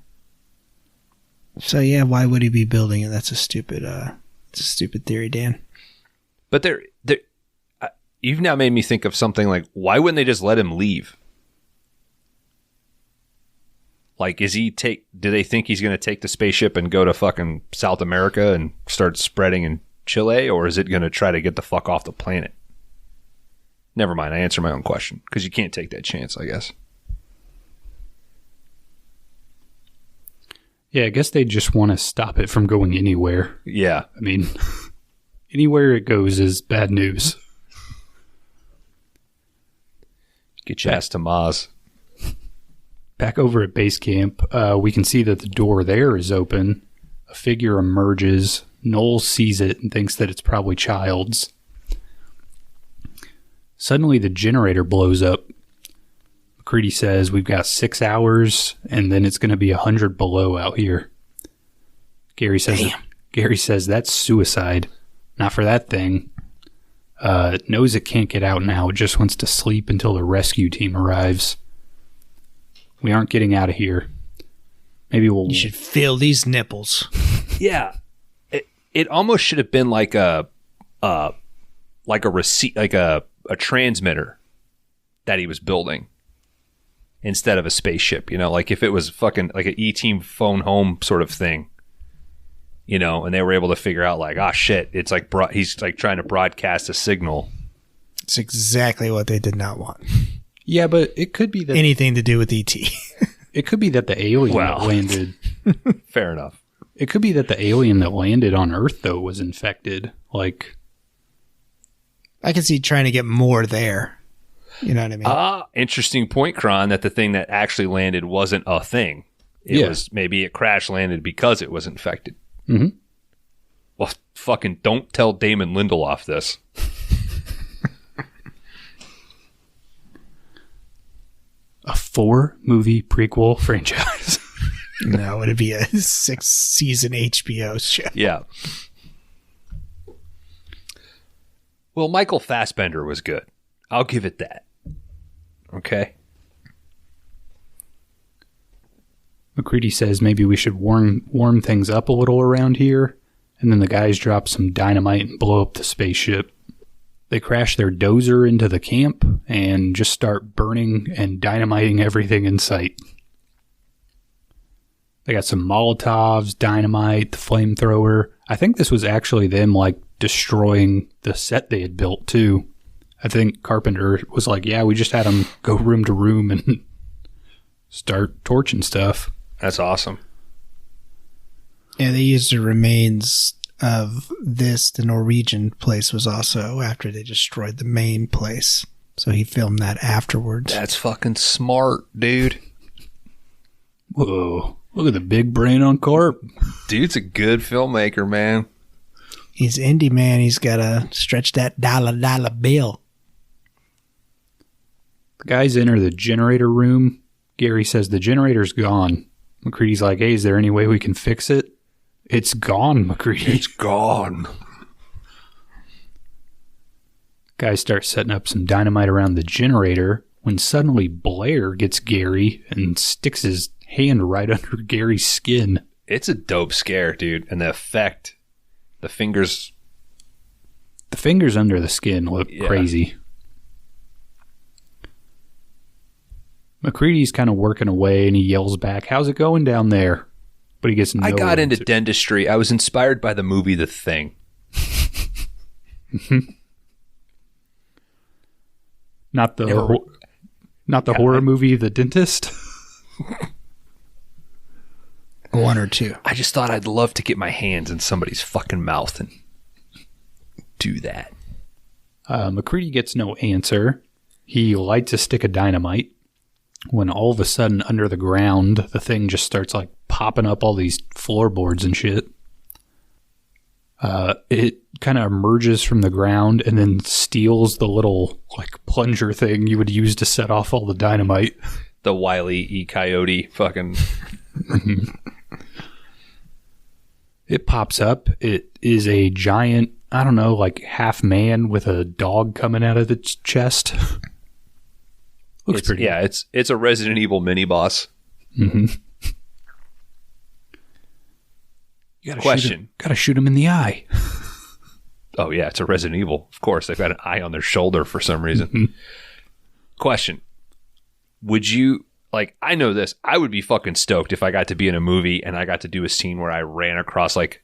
why would he be building it? That's a stupid. It's a stupid theory, Dan. But you've now made me think of something like, why wouldn't they just let him leave? Like, do they think he's going to take the spaceship and go to fucking South America and start spreading in Chile? Or is it going to try to get the fuck off the planet? Never mind. I answered my own question because you can't take that chance, I guess. Yeah, I guess they just want to stop it from going anywhere. Yeah. I mean, anywhere it goes is bad news. Get your ass to Maz. Back over at base camp, we can see that the door there is open. A figure emerges. Knowles sees it and thinks that it's probably Childs. Suddenly, the generator blows up. McCready says, we've got 6 hours, and then it's going to be 100 below out here. Gary says that's suicide. Not for that thing. It knows it can't get out now. It just wants to sleep until the rescue team arrives. We aren't getting out of here. Maybe we'll... You should feel these nipples. Yeah. It almost should have been like a receipt, like a transmitter that he was building instead of a spaceship, you know, like if it was fucking like an E-Team phone home sort of thing, you know, and they were able to figure out like, oh shit, it's like he's like trying to broadcast a signal. It's exactly what they did not want. Yeah, but it could be that anything to do with E.T. It could be that the alien that landed. Fair enough. It could be that the alien that landed on Earth though was infected. Like, I could see trying to get more there. You know what I mean? Interesting point, Kron, that the thing that actually landed wasn't a thing. It was maybe it crash landed because it was infected. Mm-hmm. Well, fucking don't tell Damon Lindelof this. A 4-movie prequel franchise. No, it'd be a 6-season HBO show. Yeah. Well, Michael Fassbender was good. I'll give it that. Okay. McCready says maybe we should warm things up a little around here, and then the guys drop some dynamite and blow up the spaceship. They crash their dozer into the camp and just start burning and dynamiting everything in sight. They got some Molotovs, dynamite, the flamethrower. I think this was actually them, like, destroying the set they had built, too. I think Carpenter was like, yeah, we just had them go room to room and start torching stuff. That's awesome. Yeah, they used the remains of this. The Norwegian place was also after they destroyed the main place. So he filmed that afterwards. That's fucking smart, dude. Whoa. Look at the big brain on Corp. Dude's a good filmmaker, man. He's indie, man. He's got to stretch that dollar bill. The guys enter the generator room. Gary says the generator's gone. McCready's like, hey, is there any way we can fix it? It's gone, McCready. It's gone. Guys start setting up some dynamite around the generator when suddenly Blair gets Gary and sticks his hand right under Gary's skin. It's a dope scare, dude. And the effect, the fingers under the skin look crazy. McCready's kind of working away and he yells back, how's it going down there? But he gets no I got answer. into dentistry. I was inspired by the movie The Thing. Not the horror movie The Dentist. 1 or 2. I just thought I'd love to get my hands in somebody's fucking mouth and do that. McCready gets no answer. He lights a stick of dynamite when all of a sudden under the ground, the thing just starts like popping up all these floorboards and shit. It kind of emerges from the ground and then steals the little like plunger thing you would use to set off all the dynamite. The Wile E. Coyote fucking... It pops up. It is a giant, I don't know, like half man with a dog coming out of its chest. Looks pretty. Yeah, it's a Resident Evil mini boss. Mm-hmm. You gotta shoot him in the eye. Oh yeah, it's a Resident Evil. Of course, they've got an eye on their shoulder for some reason. Mm-hmm. Question: would you like? I know this. I would be fucking stoked if I got to be in a movie and I got to do a scene where I ran across like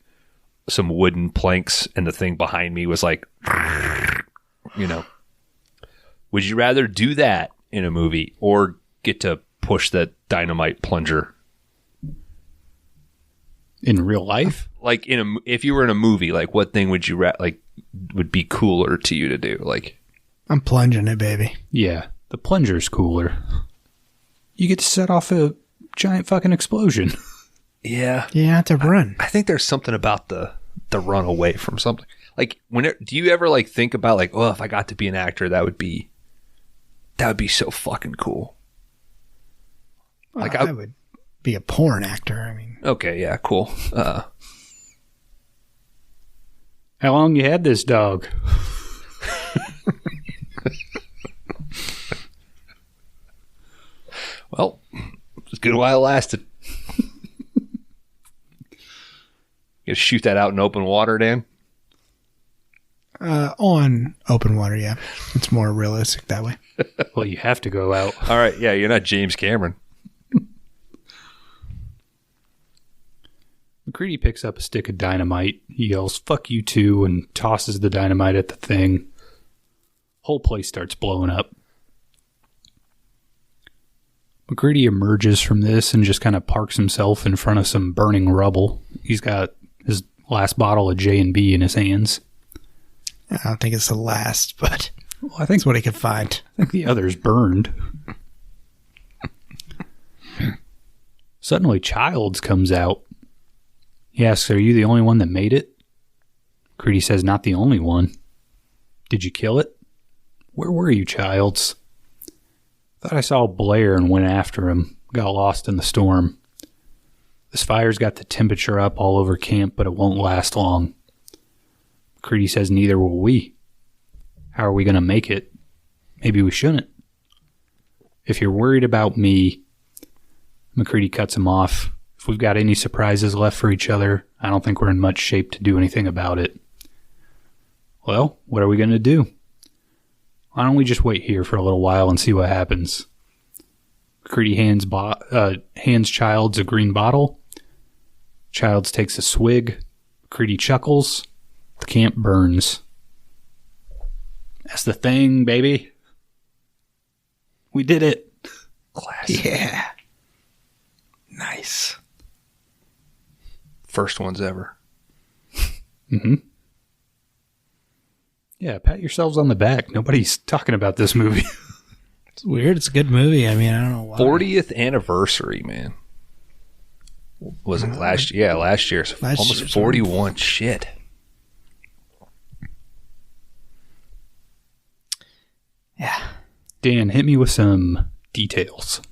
some wooden planks and the thing behind me was like, you know. Would you rather do that in a movie or get to push that dynamite plunger in real life? Like if you were in a movie, like what thing would you would be cooler to you to do? Like, I'm plunging it, baby. Yeah, the plunger's cooler. You get to set off a giant fucking explosion. Yeah. You have to run. I think there's something about the run away from something. Like, do you ever like think about like, oh, if I got to be an actor, that would be so fucking cool. Like I would be a porn actor. I mean, okay, yeah, cool. How long you had this dog? Well, it's a good while it lasted. You shoot that out in open water, Dan? On open water, yeah. It's more realistic that way. Well, you have to go out. All right, yeah, you're not James Cameron. McCready picks up a stick of dynamite. He yells, fuck you too, and tosses the dynamite at the thing. Whole place starts blowing up. McCready emerges from this and just kind of parks himself in front of some burning rubble. He's got his last bottle of J&B in his hands. I don't think it's the last, but well, I think it's what he could find. I think the other's burned. Suddenly, Childs comes out. He asks, are you the only one that made it? McCready says, not the only one. Did you kill it? Where were you, Childs? Thought I saw Blair and went after him. Got lost in the storm. This fire's got the temperature up all over camp, but it won't last long. McCready says neither will we. How are we going to make it? Maybe we shouldn't. If you're worried about me, McCready cuts him off. If we've got any surprises left for each other, I don't think we're in much shape to do anything about it. Well, what are we going to do? Why don't we just wait here for a little while and see what happens? McCready hands Childs a green bottle. Childs takes a swig. McCready chuckles. The camp burns. That's the thing, baby. We did it. Classic. Yeah. Nice. First ones ever. Mm-hmm. Yeah, pat yourselves on the back. Nobody's talking about this movie. It's weird. It's a good movie. I mean, I don't know why. 40th anniversary, man. Was it last year? Yeah, last year. So almost 41. Shit. Yeah. Dan, hit me with some details.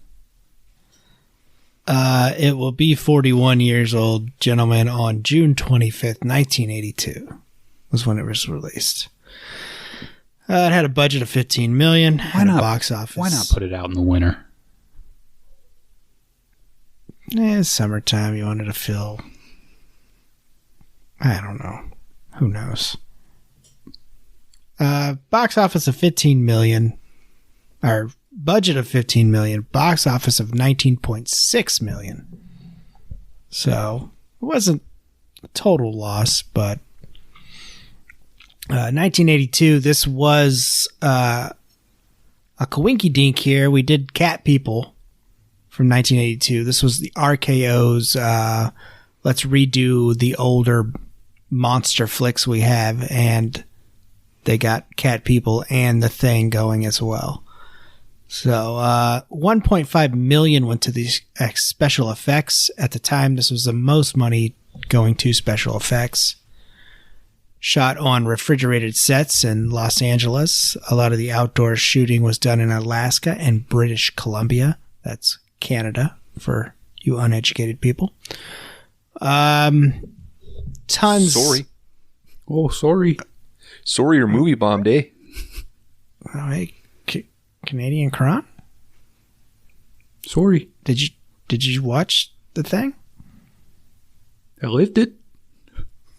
It will be 41 years old, gentlemen, on June 25th, 1982 was when it was released. It had a budget of $15 million. Why not? Box office. Why not put it out in the winter? It's summertime. You wanted to fill. I don't know. Who knows? Box office of $15 million. Or budget of $15 million. Box office of $19.6 million. So it wasn't a total loss, but 1982, this was a coinky dink here. We did Cat People from 1982. This was the RKO's let's redo the older monster flicks we have, and they got Cat People and The Thing going as well. So $1.5 million went to these special effects. At the time, this was the most money going to special effects. Shot on refrigerated sets in Los Angeles. A lot of the outdoor shooting was done in Alaska and British Columbia. That's Canada for you uneducated people. Tons. Sorry. Oh, sorry. Sorry, your movie bombed, eh? Oh, hey, Canadian Kron? Sorry. Did you watch The Thing? I lived it.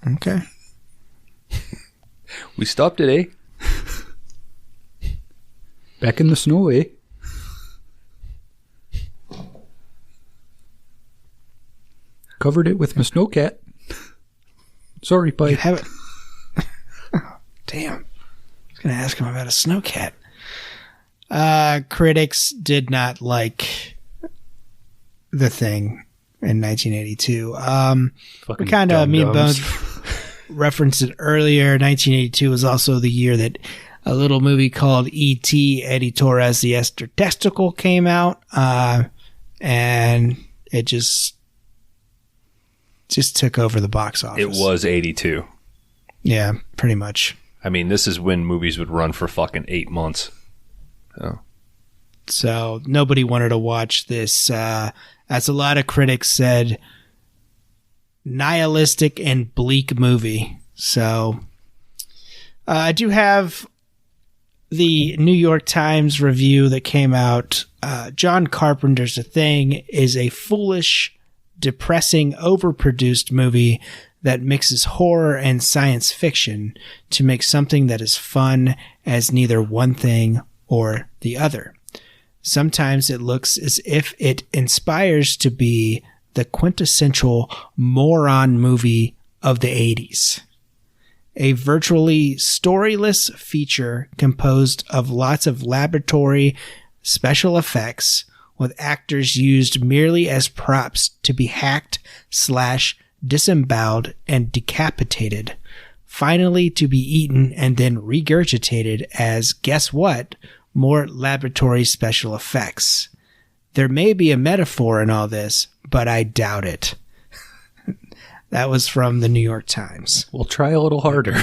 Okay. We stopped it, eh? Back in the snow, eh? Covered it with my snowcat. Sorry, You bye. have it. Oh, damn. I was going to ask him about a snowcat. Critics did not like The Thing in 1982. We kind of, me and Bones referenced it earlier. 1982 was also the year that a little movie called E.T. Eddie Torres the Esther Testicle came out. And it just took over the box office. It was 82. Yeah, pretty much. I mean, this is when movies would run for fucking 8 months. Oh. So nobody wanted to watch this. As a lot of critics said, nihilistic and bleak movie. So I do have the New York Times review that came out. John Carpenter's The Thing is a foolish, depressing, overproduced movie that mixes horror and science fiction to make something that is fun as neither one thing or the other. Sometimes it looks as if it inspires to be the quintessential moron movie of the 80s. A virtually storyless feature composed of lots of laboratory special effects with actors used merely as props to be hacked / disemboweled and decapitated, finally to be eaten and then regurgitated as, guess what, more laboratory special effects. There may be a metaphor in all this, but I doubt it. That was from the New York Times. We'll try a little harder.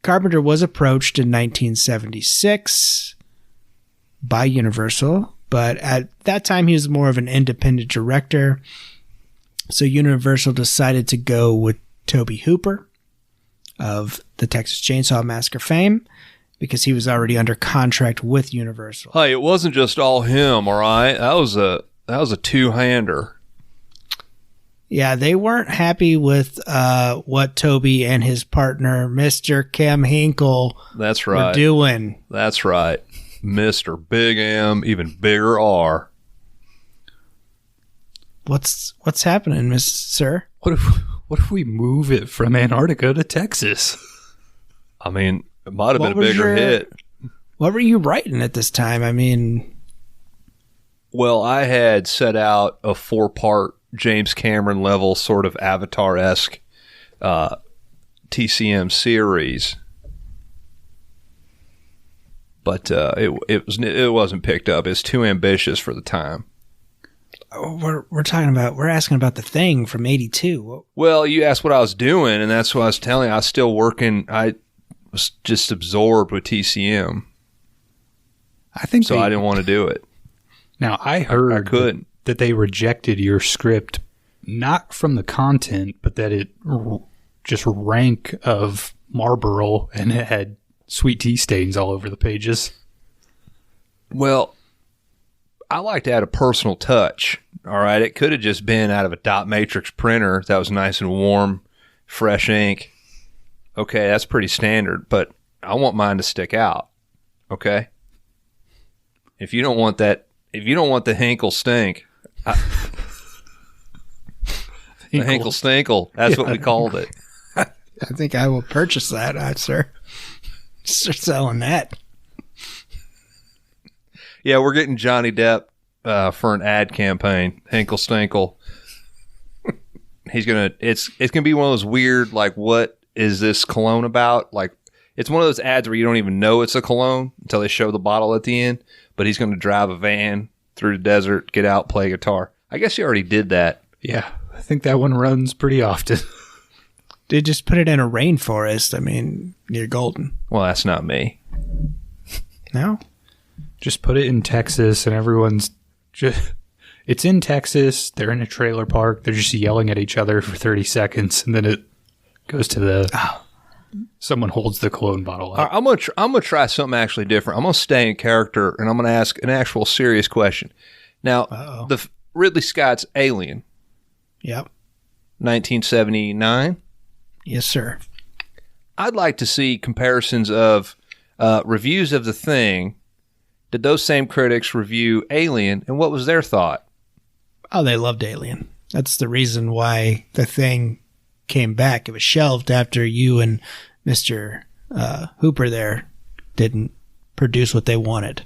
Carpenter was approached in 1976 by Universal But at that time, he was more of an independent director. So Universal decided to go with Tobe Hooper of the Texas Chainsaw Massacre fame, because he was already under contract with Universal. Hey, it wasn't just all him, all right? That was a two-hander. Yeah, they weren't happy with what Toby and his partner, Mr. Cam Hinkle, That's right. were doing. That's right. Mr. Big M, even bigger R. What's happening, Mr. Sir? What if we move it from Antarctica to Texas? I mean, it might have been a What was bigger hit. What were you writing at this time? I mean, Well, I had set out a 4-part James Cameron level sort of Avatar-esque TCM series. But it wasn't picked up. It's too ambitious for the time. we're asking about The Thing from '82. Well, you asked what I was doing, and that's what I was telling you. I was still working. I was just absorbed with TCM, I think so I didn't want to do it. Now, I heard I couldn't. that they rejected your script, not from the content, but that it just rank of Marlboro and it had sweet tea stains all over the pages. Well, I like to add a personal touch. All right, it could have just been out of a dot matrix printer that was nice and warm, fresh ink. Okay, that's pretty standard, but I want mine to stick out. Okay, if you don't want that, if you don't want the Hinkle stink, the Hinkle stinkle. That's what we called it. I think I will purchase that, sir. Start selling that. Yeah, we're getting Johnny Depp for an ad campaign. Hinkle Stinkle. It's gonna be one of those weird, like, what is this cologne about? Like, it's one of those ads where you don't even know it's a cologne until they show the bottle at the end. But he's gonna drive a van through the desert, get out, play guitar. I guess he already did that. Yeah, I think that one runs pretty often. They just put it in a rainforest. I mean, near Golden. Well, that's not me. No? Just put it in Texas and everyone's just... It's in Texas. They're in a trailer park. They're just yelling at each other for 30 seconds. And then it goes to the... Someone holds the cologne bottle up. I'm gonna try something actually different. I'm gonna stay in character, and I'm gonna ask an actual serious question. Now, the Ridley Scott's Alien, Yep. 1979. Yes, sir. I'd like to see comparisons of reviews of The Thing. Did those same critics review Alien, and what was their thought? Oh, they loved Alien. That's the reason why The Thing came back. It was shelved after you and Mr. Hooper there didn't produce what they wanted.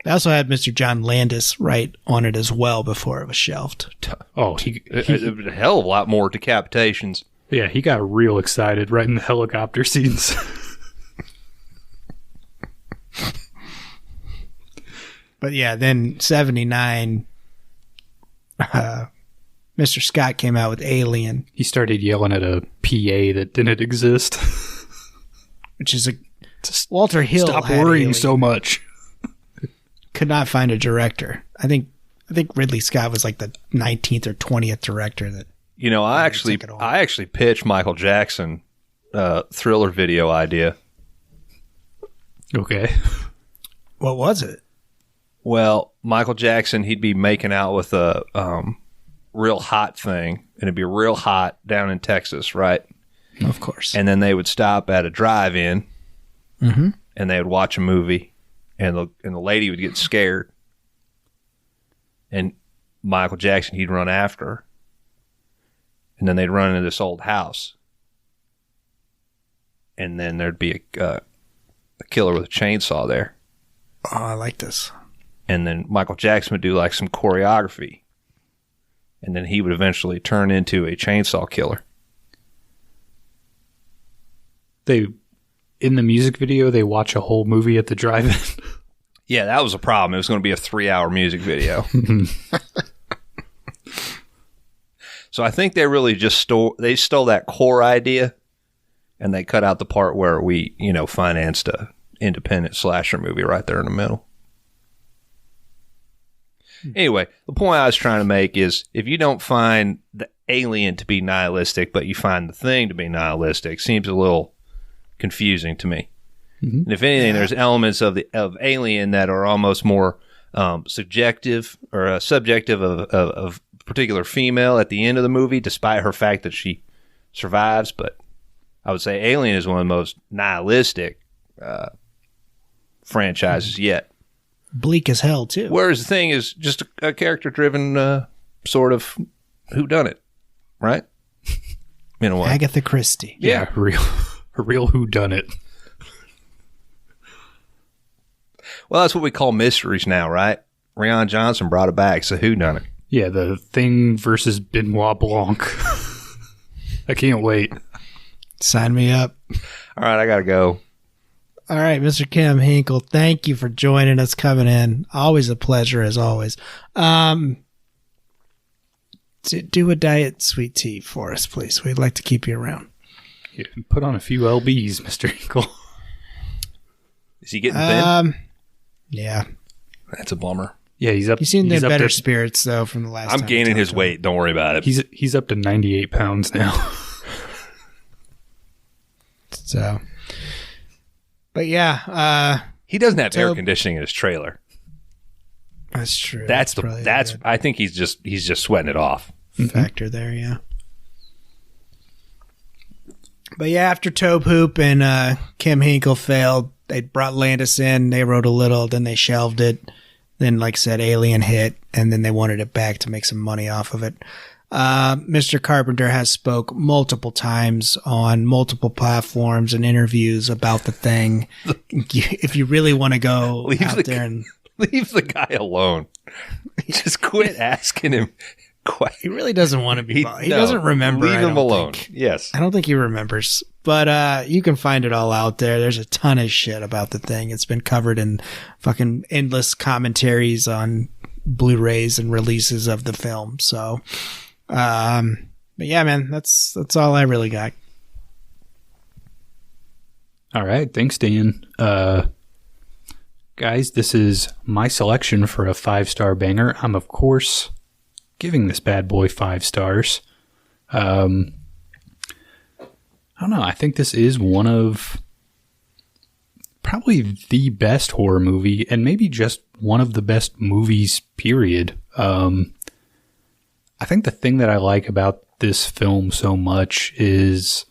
They also had Mr. John Landis write on it as well before it was shelved. Oh, he A hell of a lot more decapitations. yeah, he got real excited right in the helicopter scenes. But yeah, then 79, Mr. Scott came out with Alien, He started yelling at a PA that didn't exist. which is Walter Hill. Stop had worrying Alien. so much. Could not find a director. I think Ridley Scott was like the 19th or 20th director that. You know, I take it on. actually pitched Michael Jackson thriller video idea. Okay. What was it? Well, Michael Jackson, he'd be making out with a real hot thing, and it'd be real hot down in Texas, right? Of course. And then they would stop at a drive-in, and they would watch a movie, and the lady would get scared, and Michael Jackson, he'd run after her, and then they'd run into this old house, and then there'd be a killer with a chainsaw there. Oh, I like this. And then Michael Jackson would do like some choreography. And then he would eventually turn into a chainsaw killer. In the music video, they watch a whole movie at the drive-in. Yeah, that was a problem. It was going to be a 3-hour music video. So I think they really just stole that core idea, and they cut out the part where we, financed a independent slasher movie right there in the middle. Anyway, the point I was trying to make is if you don't find the alien to be nihilistic, but you find the thing to be nihilistic, seems a little confusing to me. And if anything, there's elements of Alien that are almost more subjective or subjective of a particular female at the end of the movie, despite her fact that she survives. But I would say Alien is one of the most nihilistic franchises yet. Bleak as hell, too. Whereas the thing is just a character-driven sort of whodunit, right? In a way. Agatha Christie. Yeah, a real whodunit. Well, that's what we call mysteries now, right? Rian Johnson brought it back, so whodunit. Yeah, The Thing versus Benoit Blanc. I can't wait. Sign me up. All right, I got to go. All right, Mr. Kim Hinkle, thank you for joining us, coming in. Always a pleasure, as always. Do a diet sweet tea for us, please. We'd like to keep you around. Yeah, put on a few LBs, Mr. Hinkle. Is he getting thin? Yeah. That's a bummer. Yeah, he's up. You seem in up better to, spirits, though, from the last time. I'm gaining his weight. Don't worry about it. He's up to 98 pounds now. So... But yeah, he doesn't have air conditioning in his trailer. That's true. That's I think he's just sweating it off. Factor there, yeah. But yeah, after Tobe Hoop and Kim Hinkle failed, they brought Landis in. They wrote a little, then they shelved it. Then, like I said, Alien hit, and then they wanted it back to make some money off of it. Mr. Carpenter has spoke multiple times on multiple platforms and interviews about the thing. If you really want to go leave the guy alone. Just quit asking him. He really doesn't want to be. He no, doesn't remember. Leave him alone. Yes. I don't think he remembers. But you can find it all out there. There's a ton of shit about the thing. It's been covered in fucking endless commentaries on Blu-rays and releases of the film. So... but yeah, man, that's all I really got. All right. Thanks, Dan. Guys, this is my selection for a 5-star banger. I'm, of course, giving this bad boy 5 stars. I don't know. I think this is one of probably the best horror movie and maybe just one of the best movies, period. I think the thing that I like about this film so much is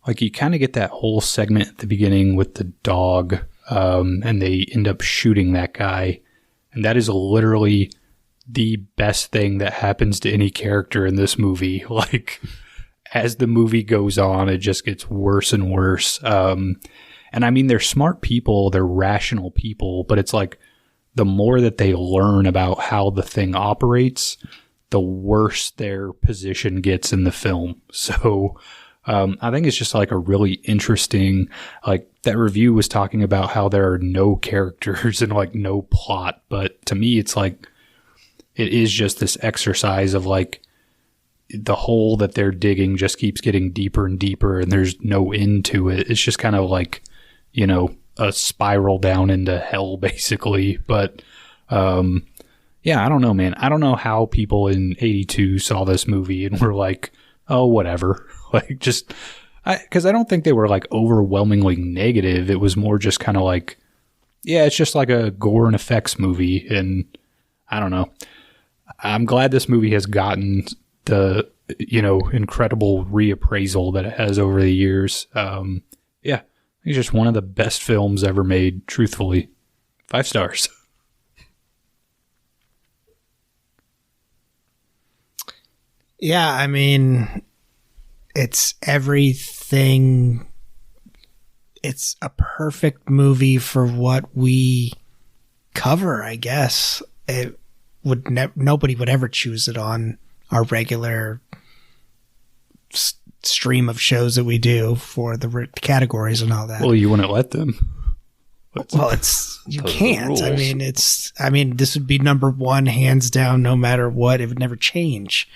like you kind of get that whole segment at the beginning with the dog and they end up shooting that guy. And that is literally the best thing that happens to any character in this movie. Like as the movie goes on, it just gets worse and worse. And I mean, they're smart people, they're rational people, but it's like the more that they learn about how the thing operates, the worse their position gets in the film. So I think it's just like a really interesting, like that review was talking about how there are no characters and like no plot. But to me, it's like, it is just this exercise of like the hole that they're digging just keeps getting deeper and deeper and there's no end to it. It's just kind of like, you know, a spiral down into hell basically. But, yeah, I don't know, man. I don't know how people in 82 saw this movie and were like, oh, whatever. Like, just, because I don't think they were like overwhelmingly negative. It was more just kind of like, yeah, it's just like a gore and effects movie. And I don't know. I'm glad this movie has gotten the, you know, incredible reappraisal that it has over the years. Yeah, it's just one of the best films ever made, truthfully. 5 stars. Yeah, I mean, it's everything. It's a perfect movie for what we cover, I guess. It would nobody would ever choose it on our regular stream of shows that we do for the categories and all that. Well, you wouldn't let them. Well, you can't. I mean, this would be number one, hands down, no matter what. It would never change.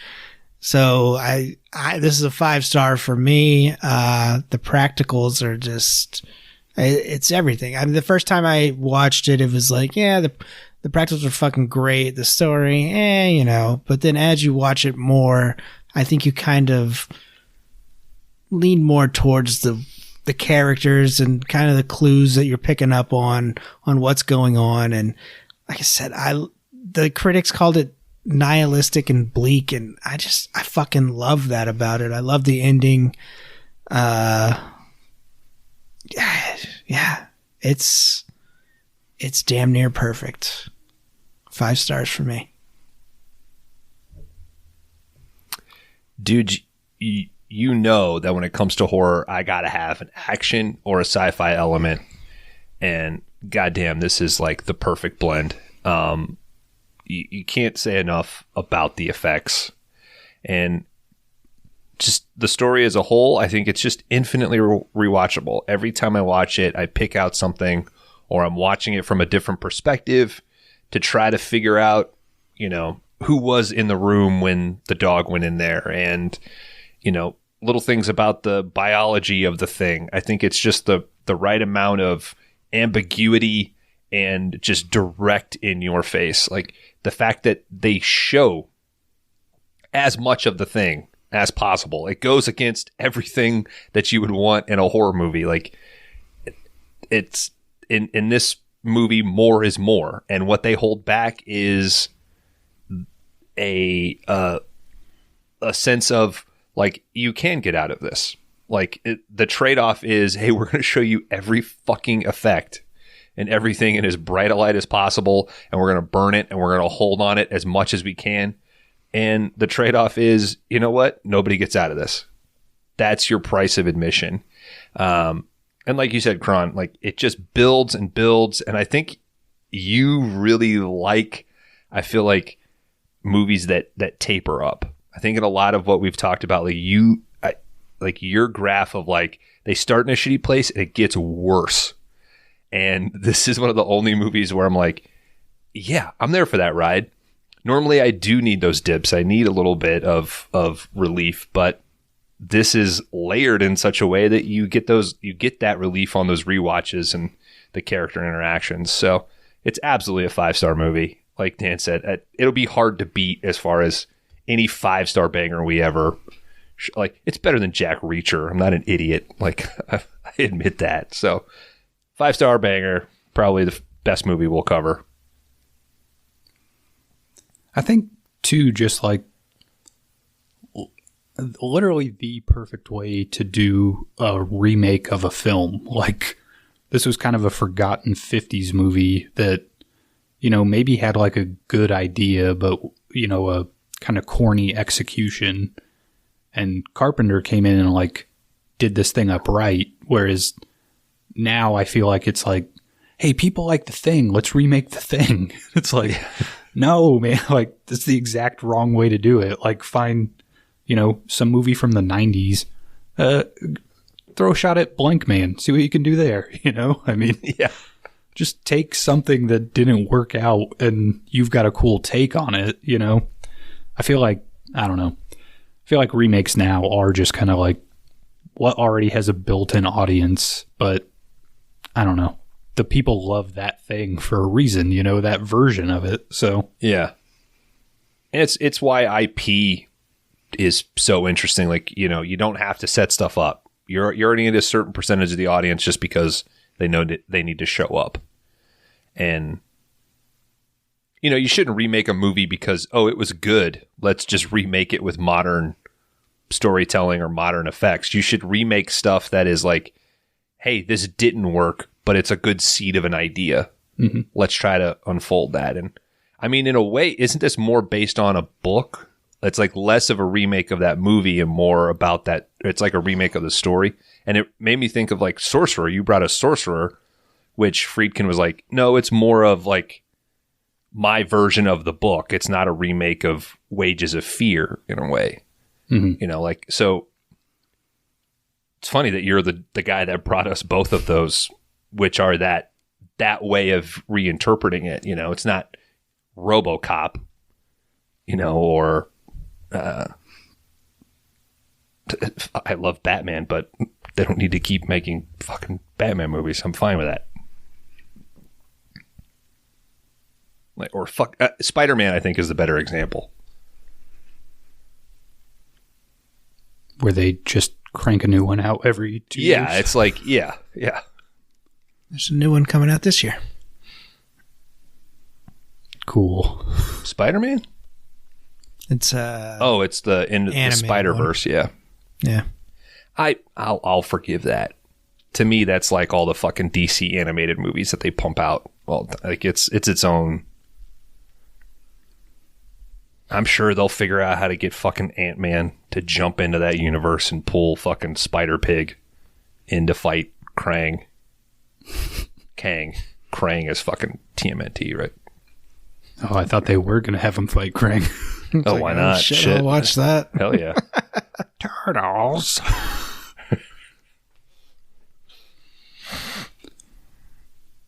So this is a 5-star for me. The practicals are just, it's everything. I mean, the first time I watched it, it was like, yeah, The practicals are fucking great. The story, you know. But then as you watch it more, I think you kind of lean more towards the characters and kind of the clues that you're picking up on what's going on. And like I said, the critics called it nihilistic and bleak, and I fucking love that about it. I love the ending. Yeah, it's damn near perfect. 5 stars for me. Dude, you know that when it comes to horror, I gotta have an action or a sci-fi element, and goddamn, this is like the perfect blend. You can't say enough about the effects, and just the story as a whole. I think it's just infinitely rewatchable. Every time I watch it, I pick out something, or I'm watching it from a different perspective to try to figure out, you know, who was in the room when the dog went in there, and, you know, little things about the biology of the thing. I think it's just the right amount of ambiguity and just direct in your face. Like the fact that they show as much of the thing as possible. It goes against everything that you would want in a horror movie. Like it's in this movie, more is more. And what they hold back is a sense of, like, you can get out of this. Like, the trade-off is, hey, we're going to show you every fucking effect and everything in as bright a light as possible, and we're going to burn it, and we're going to hold on it as much as we can. And the trade-off is, you know what? Nobody gets out of this. That's your price of admission. And like you said, Kron, like, it just builds and builds. And I think you really like, I feel like, movies that taper up. I think in a lot of what we've talked about, like your graph of, like, they start in a shitty place and it gets worse. And this is one of the only movies where I'm like, yeah, I'm there for that ride. Normally I do need those dips. I need a little bit of relief, but this is layered in such a way that you get that relief on those rewatches and the character interactions. So it's absolutely a 5-star movie. Like Dan said, it'll be hard to beat as far as any 5-star banger we ever, like, it's better than Jack Reacher. I'm not an idiot. Like, I admit that. So 5-star banger, probably the best movie we'll cover. I think too, just like literally the perfect way to do a remake of a film. Like, this was kind of a forgotten 50s movie that, you know, maybe had like a good idea, but, you know, a kind of corny execution. And Carpenter came in and like did this thing up right. Whereas now I feel like it's like, hey, people like The Thing. Let's remake The Thing. It's like, no, man, like, that's the exact wrong way to do it. Like, find, you know, some movie from the 90s, throw a shot at Blank Man, see what you can do there, you know? I mean, yeah, just take something that didn't work out and you've got a cool take on it, you know? I feel like, I don't know, I feel like remakes now are just kind of like what already has a built-in audience, but I don't know. The people love that thing for a reason, you know, that version of it. So yeah, and it's why IP is so interesting. Like, you know, you don't have to set stuff up. You're already in a certain percentage of the audience just because they know that they need to show up. And, you know, you shouldn't remake a movie because, oh, it was good, let's just remake it with modern storytelling or modern effects. You should remake stuff that is like, hey, this didn't work, but it's a good seed of an idea. Mm-hmm. Let's try to unfold that. And I mean, in a way, isn't this more based on a book? It's like less of a remake of that movie and more about that. It's like a remake of the story. And it made me think of like Sorcerer. You brought a Sorcerer, which Friedkin was like, no, it's more of like my version of the book. It's not a remake of Wages of Fear in a way. Mm-hmm. You know, like, so it's funny that you're the guy that brought us both of those, which are that way of reinterpreting it. You know, it's not RoboCop, you know, or I love Batman, but they don't need to keep making fucking Batman movies. I'm fine with that. Like, or Spider-Man, I think, is the better example. Where they just crank a new one out every 2 years. Yeah, it's like, yeah. There's a new one coming out this year. Cool. Spider-Man? It's it's the end of the animated Spider-Verse, yeah. Yeah. I'll forgive that. To me, that's like all the fucking DC animated movies that they pump out. Well, like it's its own. I'm sure they'll figure out how to get fucking Ant-Man to jump into that universe and pull fucking Spider-Pig in to fight Krang. Krang is fucking TMNT, right? Oh, I thought they were going to have him fight Krang. Oh, why not? Shit, I'll watch that. Hell yeah. Turtles.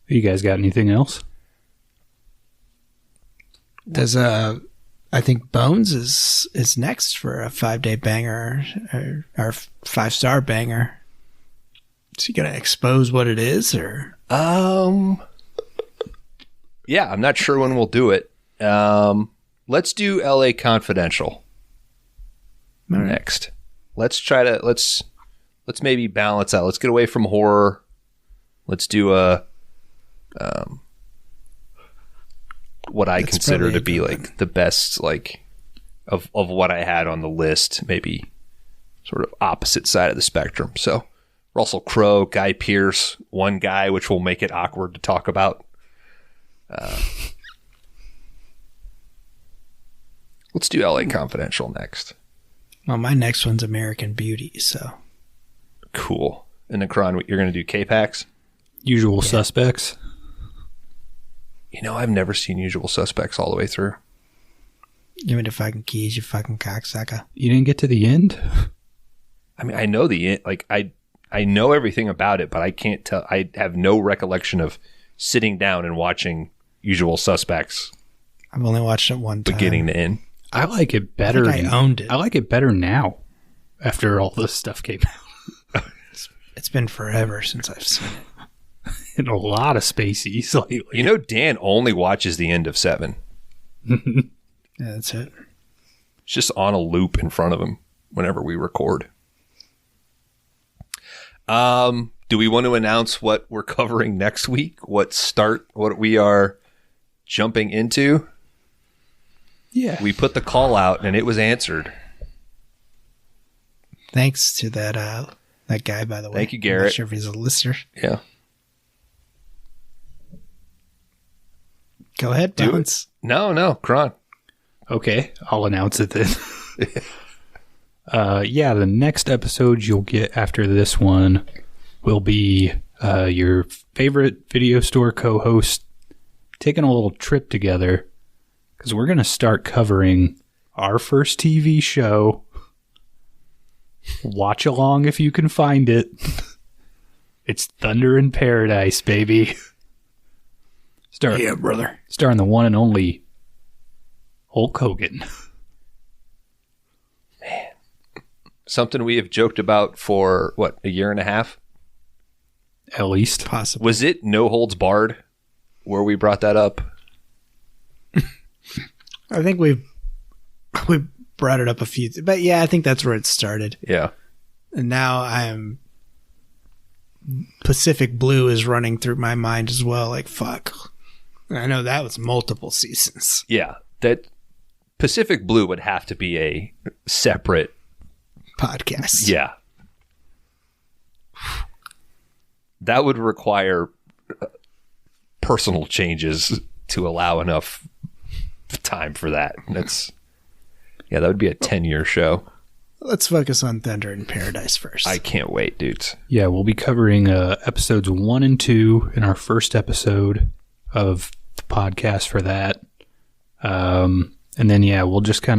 You guys got anything else? Does I think Bones is next for a 5-day banger or 5-star banger. Is he gonna expose what it is, or? Yeah, I'm not sure when we'll do it. Let's do LA Confidential next. Let's try to let's maybe balance out. Let's get away from horror. Let's do a what I consider to be like the best, like of what I had on the list, maybe sort of opposite side of the spectrum. So Russell Crowe, Guy Pearce, one guy, which will make it awkward to talk about. Let's do LA Confidential next. Well, my next one's American Beauty, so. Cool. And then, Kron, you're going to do K-Pax? Usual Suspects. You know, I've never seen Usual Suspects all the way through. Give me the fucking keys, you fucking cocksucker. You didn't get to the end? I mean, I know I know everything about it, but I can't tell. I have no recollection of sitting down and watching Usual Suspects. I've only watched it one time. Beginning to end. I like it better. I owned it. I like it better now after all this stuff came out. It's been forever since I've seen it. And a lot of Spaceys lately. You know, Dan only watches the end of 7. Yeah, that's it. It's just on a loop in front of him whenever we record. Do we want to announce what we're covering next week? What we are jumping into? Yeah. We put the call out and it was answered. Thanks to that guy, by the way. Thank you, Garrett. I'm not sure if he's a listener. Yeah. Go ahead, Do Bones. it. No, Kron. Okay, I'll announce it then. The next episode you'll get after this one will be your favorite video store co-host taking a little trip together because we're going to start covering our first TV show. Watch along if you can find it. It's Thunder in Paradise, baby. Yeah, brother. Starring the one and only Hulk Hogan. Man. Something we have joked about for, a year and a half? At least. Possibly. Was it No Holds Barred where we brought that up? I think we brought it up a few, but yeah, I think that's where it started. Yeah. And now Pacific Blue is running through my mind as well. Like, fuck. I know that was multiple seasons. Yeah. That Pacific Blue would have to be a separate podcast. Yeah. That would require personal changes to allow enough time for that. That would be a 10-year show. Let's focus on Thunder in Paradise first. I can't wait, dudes. Yeah, we'll be covering episodes 1 and 2 in our first episode of the podcast for that. And then, we'll just we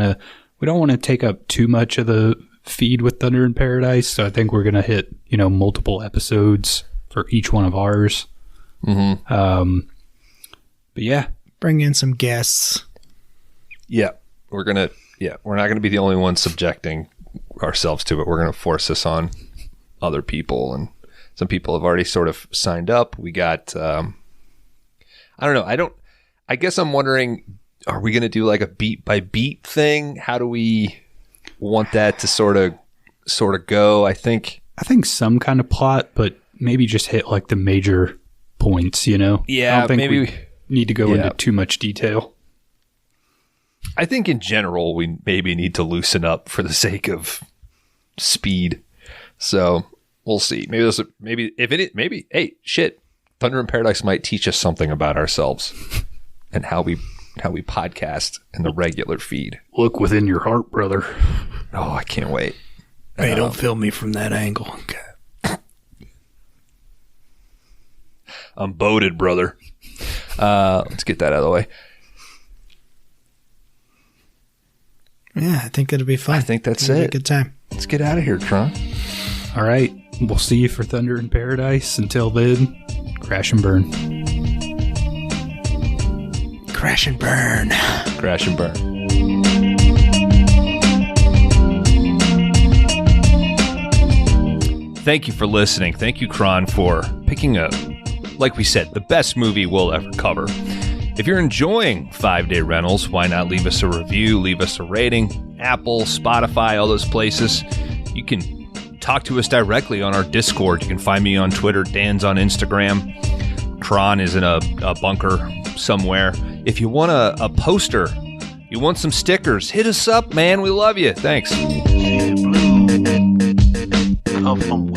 don't want to take up too much of the feed with Thunder in Paradise, so I think we're going to hit, multiple episodes for each one of ours. Mm-hmm. But yeah. Bring in some guests. Yeah. We're not going to be the only ones subjecting ourselves to it. We're going to force this on other people, and some people have already sort of signed up. We got, I don't know. I guess I'm wondering, are we going to do like a beat by beat thing? How do we want that to sort of go? I think some kind of plot, but maybe just hit like the major points, you know? Yeah, I don't think maybe we need to go into too much detail. I think in general, we maybe need to loosen up for the sake of speed. So we'll see. Hey, shit. Thunder in Paradise might teach us something about ourselves and how we podcast in the regular feed. Look within your heart, brother. Oh, I can't wait. Hey, don't film me from that angle. Okay. I'm boated, brother. Let's get that out of the way. Yeah, I think it'll be fun. I think that's It'll be it. a good time. Let's get out of here, Kron. All right. We'll see you for Thunder in Paradise. Until then, crash and burn. Crash and burn. Crash and burn. Thank you for listening. Thank you, Kron, for picking like we said, the best movie we'll ever cover. If you're enjoying 5-Day Rentals, why not leave us a review, leave us a rating, Apple, Spotify, all those places. You can talk to us directly on our Discord. You can find me on Twitter. Dan's on Instagram. Kron is in a bunker somewhere. If you want a poster, you want some stickers, hit us up, man. We love you. Thanks. Come from